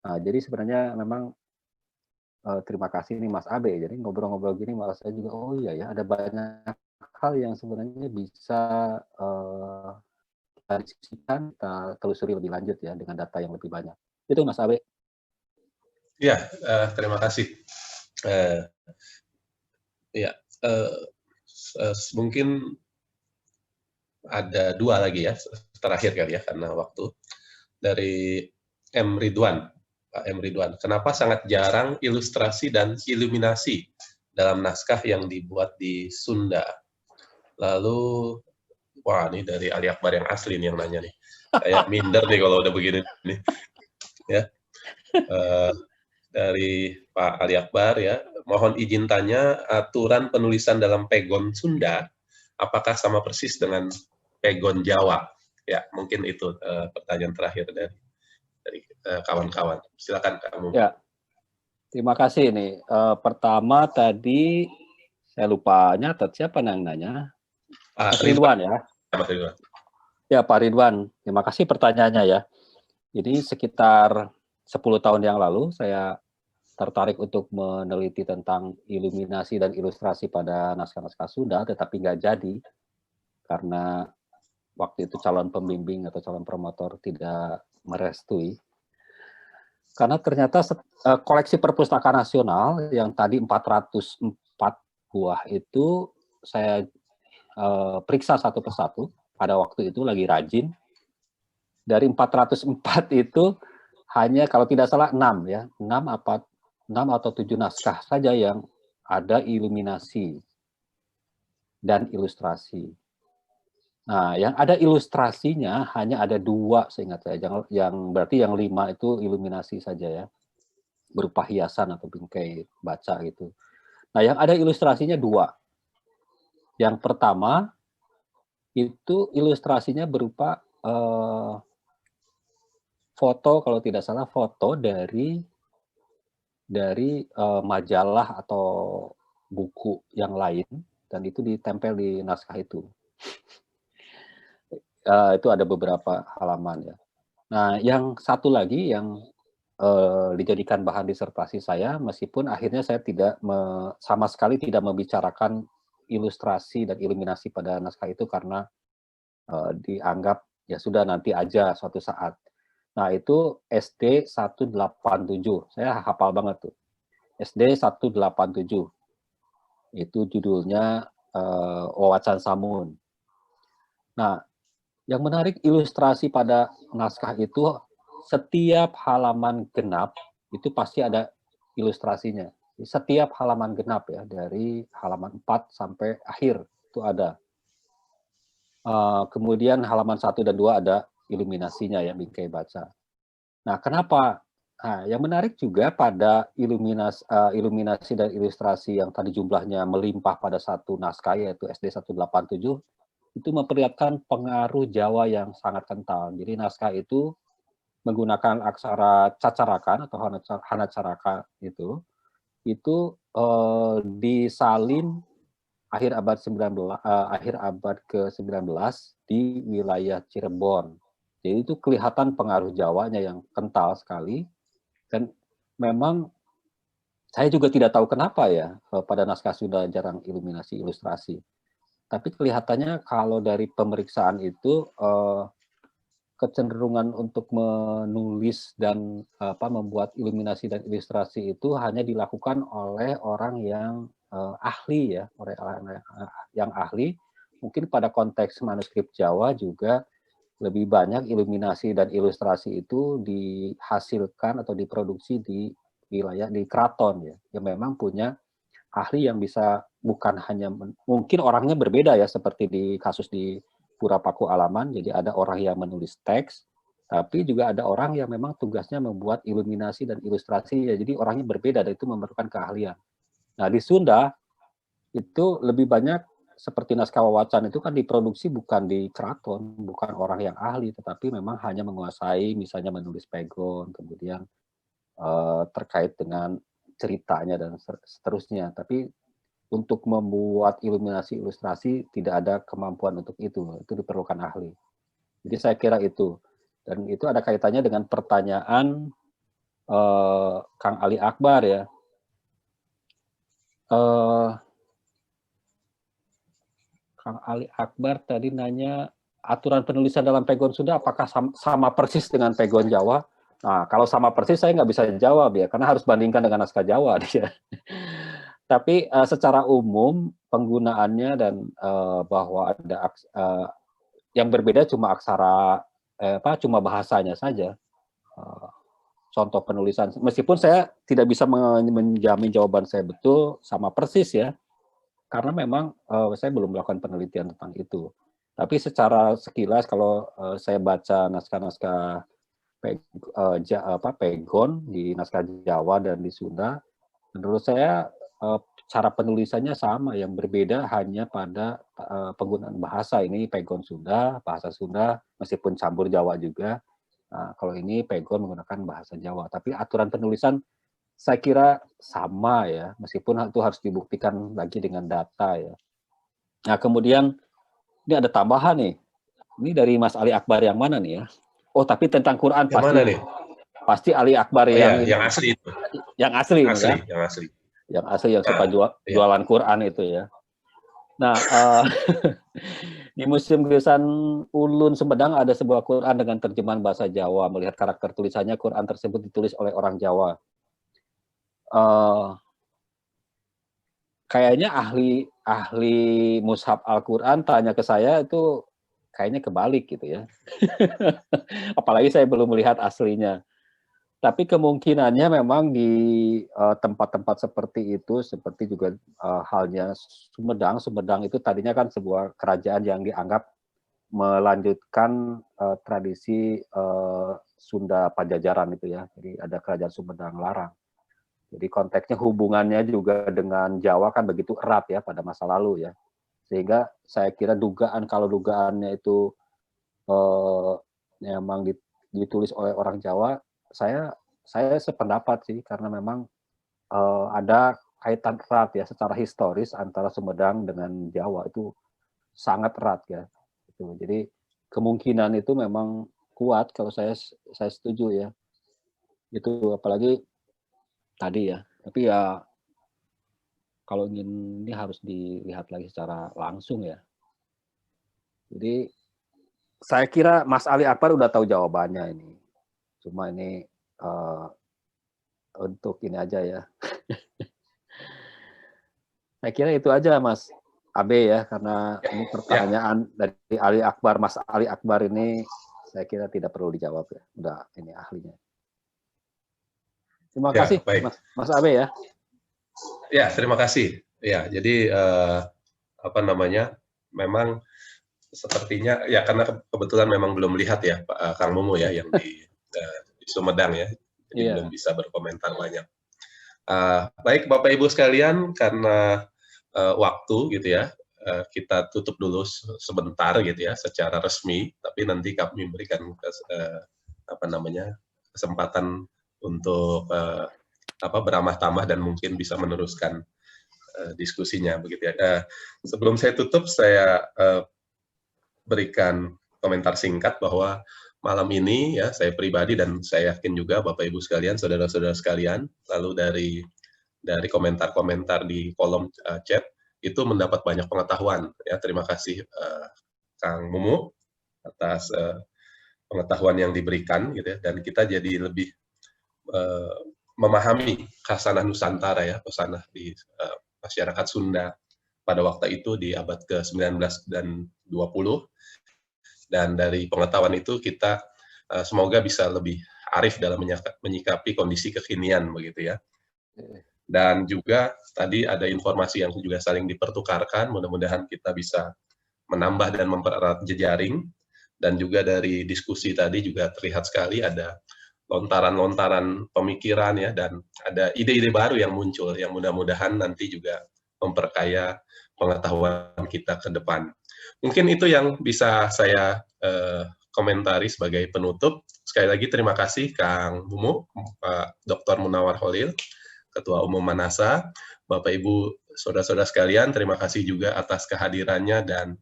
Nah, jadi sebenarnya memang terima kasih nih Mas Abe. Jadi ngobrol-ngobrol gini malah saya juga oh iya ya ada banyak hal yang sebenarnya bisa kita diskusikan, kita telusuri lebih lanjut ya dengan data yang lebih banyak. Itu Mas Abe. Ya, terima kasih. Ya, mungkin ada dua lagi ya, terakhir kali ya, karena waktu. Dari M. Ridwan, Pak M. Ridwan. Kenapa sangat jarang ilustrasi dan iluminasi dalam naskah yang dibuat di Sunda? Lalu, wah ini dari Ali Akbar yang asli nih yang nanya nih. Kayak minder nih kalau udah begini nih. Ya. Dari Pak Ali Akbar ya, mohon izin tanya, aturan penulisan dalam pegon Sunda apakah sama persis dengan pegon Jawa? Ya, mungkin itu pertanyaan terakhir dari kawan-kawan. Silakan kamu. Ya, terima kasih nih. Pertama tadi saya lupa nyatet siapa yang nanya. Mas Ridwan ya. Mas Ridwan. Ya Pak Ridwan, terima kasih pertanyaannya ya. Jadi sekitar 10 tahun yang lalu saya tertarik untuk meneliti tentang iluminasi dan ilustrasi pada naskah-naskah Sunda, tetapi nggak jadi karena waktu itu calon pembimbing atau calon promotor tidak merestui. Karena ternyata koleksi perpustakaan nasional yang tadi 404 buah itu saya periksa satu persatu, pada waktu itu lagi rajin. Dari 404 itu hanya kalau tidak salah 6 ya, 6 atau 7 naskah saja yang ada iluminasi dan ilustrasi. Nah, yang ada ilustrasinya hanya ada 2 seingat saya, yang berarti yang 5 itu iluminasi saja ya, berupa hiasan atau bingkai baca gitu. Nah, yang ada ilustrasinya 2. Yang pertama itu ilustrasinya berupa foto kalau tidak salah foto dari majalah atau buku yang lain dan itu ditempel di naskah itu. Itu ada beberapa halaman ya. Nah, yang satu lagi yang dijadikan bahan disertasi saya, meskipun akhirnya saya sama sekali tidak membicarakan ilustrasi dan iluminasi pada naskah itu karena dianggap ya sudah nanti aja suatu saat. Nah, itu SD 187. Saya hafal banget tuh. SD 187. Itu judulnya Wawacan Samun. Nah, yang menarik ilustrasi pada naskah itu setiap halaman genap itu pasti ada ilustrasinya. Setiap halaman genap ya, dari halaman 4 sampai akhir itu ada. Kemudian halaman 1 dan 2 ada iluminasinya ya, bingkai baca. Nah, kenapa? Nah, yang menarik juga pada iluminasi dan ilustrasi yang tadi jumlahnya melimpah pada satu naskah yaitu SD 187 itu memperlihatkan pengaruh Jawa yang sangat kental. Jadi naskah itu menggunakan aksara cacarakan atau hanacaraka itu disalin akhir abad ke-19 di wilayah Cirebon. Jadi itu kelihatan pengaruh Jawanya yang kental sekali, dan memang saya juga tidak tahu kenapa ya pada naskah Sunda jarang iluminasi ilustrasi. Tapi kelihatannya kalau dari pemeriksaan itu kecenderungan untuk menulis dan membuat iluminasi dan ilustrasi itu hanya dilakukan oleh orang yang ahli ya, oleh orang yang ahli. Mungkin pada konteks manuskrip Jawa juga lebih banyak iluminasi dan ilustrasi itu dihasilkan atau diproduksi di wilayah di keraton ya, yang memang punya ahli yang bisa, bukan hanya mungkin orangnya berbeda ya, seperti di kasus di Pura Paku Alaman, jadi ada orang yang menulis teks, tapi juga ada orang yang memang tugasnya membuat iluminasi dan ilustrasi ya, jadi orangnya berbeda dan itu memerlukan keahlian. Nah di Sunda itu lebih banyak seperti naskah Wawacan itu kan diproduksi bukan di keraton, bukan orang yang ahli, tetapi memang hanya menguasai misalnya menulis pegon, kemudian terkait dengan ceritanya dan seterusnya. Tapi untuk membuat iluminasi ilustrasi tidak ada kemampuan untuk itu diperlukan ahli. Jadi saya kira itu, dan itu ada kaitannya dengan pertanyaan Kang Ali Akbar ya. Kang Ali Akbar tadi nanya aturan penulisan dalam pegon Sunda apakah sama persis dengan pegon Jawa? Nah, kalau sama persis saya nggak bisa jawab ya, karena harus bandingkan dengan naskah Jawa dia. Tapi secara umum penggunaannya dan bahwa ada yang berbeda cuma aksara, cuma bahasanya saja. Contoh penulisan, meskipun saya tidak bisa menjamin jawaban saya betul sama persis ya, karena memang saya belum melakukan penelitian tentang itu. Tapi secara sekilas kalau saya baca naskah-naskah pegon di naskah Jawa dan di Sunda, menurut saya cara penulisannya sama, yang berbeda hanya pada penggunaan bahasa. Ini pegon Sunda, bahasa Sunda, meskipun campur Jawa juga. Nah, kalau ini pegon menggunakan bahasa Jawa, tapi aturan penulisan saya kira sama ya, meskipun itu harus dibuktikan lagi dengan data ya. Nah kemudian ini ada tambahan nih, ini dari Mas Ali Akbar yang mana nih ya? Oh tapi tentang Quran yang mana nih? Pasti Ali Akbar yang asli itu. Yang asli, kan? Yang asli yang suka jualan Quran itu ya. Nah di Museum Gerisan Ulun Sumedang ada sebuah Quran dengan terjemahan bahasa Jawa. Melihat karakter tulisannya, Quran tersebut ditulis oleh orang Jawa. Kayaknya ahli mushaf Al-Quran tanya ke saya itu kayaknya kebalik gitu ya. Apalagi saya belum melihat aslinya. Tapi kemungkinannya memang di tempat-tempat seperti itu, seperti juga halnya Sumedang. Sumedang itu tadinya kan sebuah kerajaan yang dianggap melanjutkan tradisi Sunda Pajajaran itu ya. Jadi ada kerajaan Sumedang Larang. Jadi konteksnya hubungannya juga dengan Jawa kan begitu erat ya pada masa lalu ya. Sehingga saya kira kalau dugaannya itu memang ditulis oleh orang Jawa, saya sependapat sih, karena memang ada kaitan erat ya secara historis antara Sumedang dengan Jawa, itu sangat erat ya. Jadi kemungkinan itu memang kuat, kalau saya setuju ya. Itu apalagi tadi ya, tapi ya kalau ini harus dilihat lagi secara langsung ya. Jadi saya kira Mas Ali Akbar udah tahu jawabannya ini. Cuma ini untuk ini aja ya. Saya kira itu aja Mas Abe ya, karena ini pertanyaan dari Ali Akbar, Mas Ali Akbar ini saya kira tidak perlu dijawab ya. Udah ini ahlinya. Terima kasih Mas Abe ya. Ya, terima kasih. Ya, jadi memang sepertinya ya, karena kebetulan memang belum lihat ya Pak Kang Mumu ya yang di Sumedang ya, jadi belum bisa berkomentar banyak. Baik Bapak Ibu sekalian, karena waktu gitu ya, kita tutup dulu sebentar gitu ya secara resmi, tapi nanti kami memberikan kesempatan untuk beramah tamah dan mungkin bisa meneruskan diskusinya begitu ya. Sebelum saya tutup, saya berikan komentar singkat bahwa malam ini ya saya pribadi dan saya yakin juga Bapak Ibu sekalian, saudara-saudara sekalian, lalu dari komentar-komentar di kolom chat itu mendapat banyak pengetahuan ya. Terima kasih Kang Mumu atas pengetahuan yang diberikan gitu ya, dan kita jadi lebih memahami khasanah Nusantara ya, khasanah di masyarakat Sunda pada waktu itu di abad ke-19 dan 20. Dan dari pengetahuan itu kita semoga bisa lebih arif dalam menyikapi kondisi kekinian begitu ya. Dan juga tadi ada informasi yang juga saling dipertukarkan, mudah-mudahan kita bisa menambah dan mempererat jejaring. Dan juga dari diskusi tadi juga terlihat sekali ada lontaran-lontaran pemikiran ya, dan ada ide-ide baru yang muncul yang mudah-mudahan nanti juga memperkaya pengetahuan kita ke depan. Mungkin itu yang bisa saya komentari sebagai penutup. Sekali lagi terima kasih Kang Mumu, Pak Dr. Munawar Holil, Ketua Umum Manasa, Bapak Ibu, saudara-saudara sekalian, terima kasih juga atas kehadirannya dan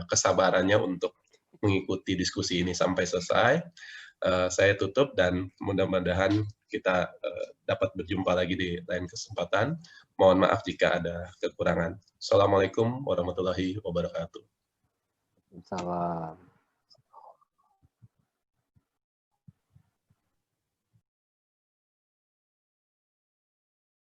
kesabarannya untuk mengikuti diskusi ini sampai selesai. Saya tutup dan mudah-mudahan kita dapat berjumpa lagi di lain kesempatan. Mohon maaf jika ada kekurangan. Assalamualaikum warahmatullahi wabarakatuh. Salam.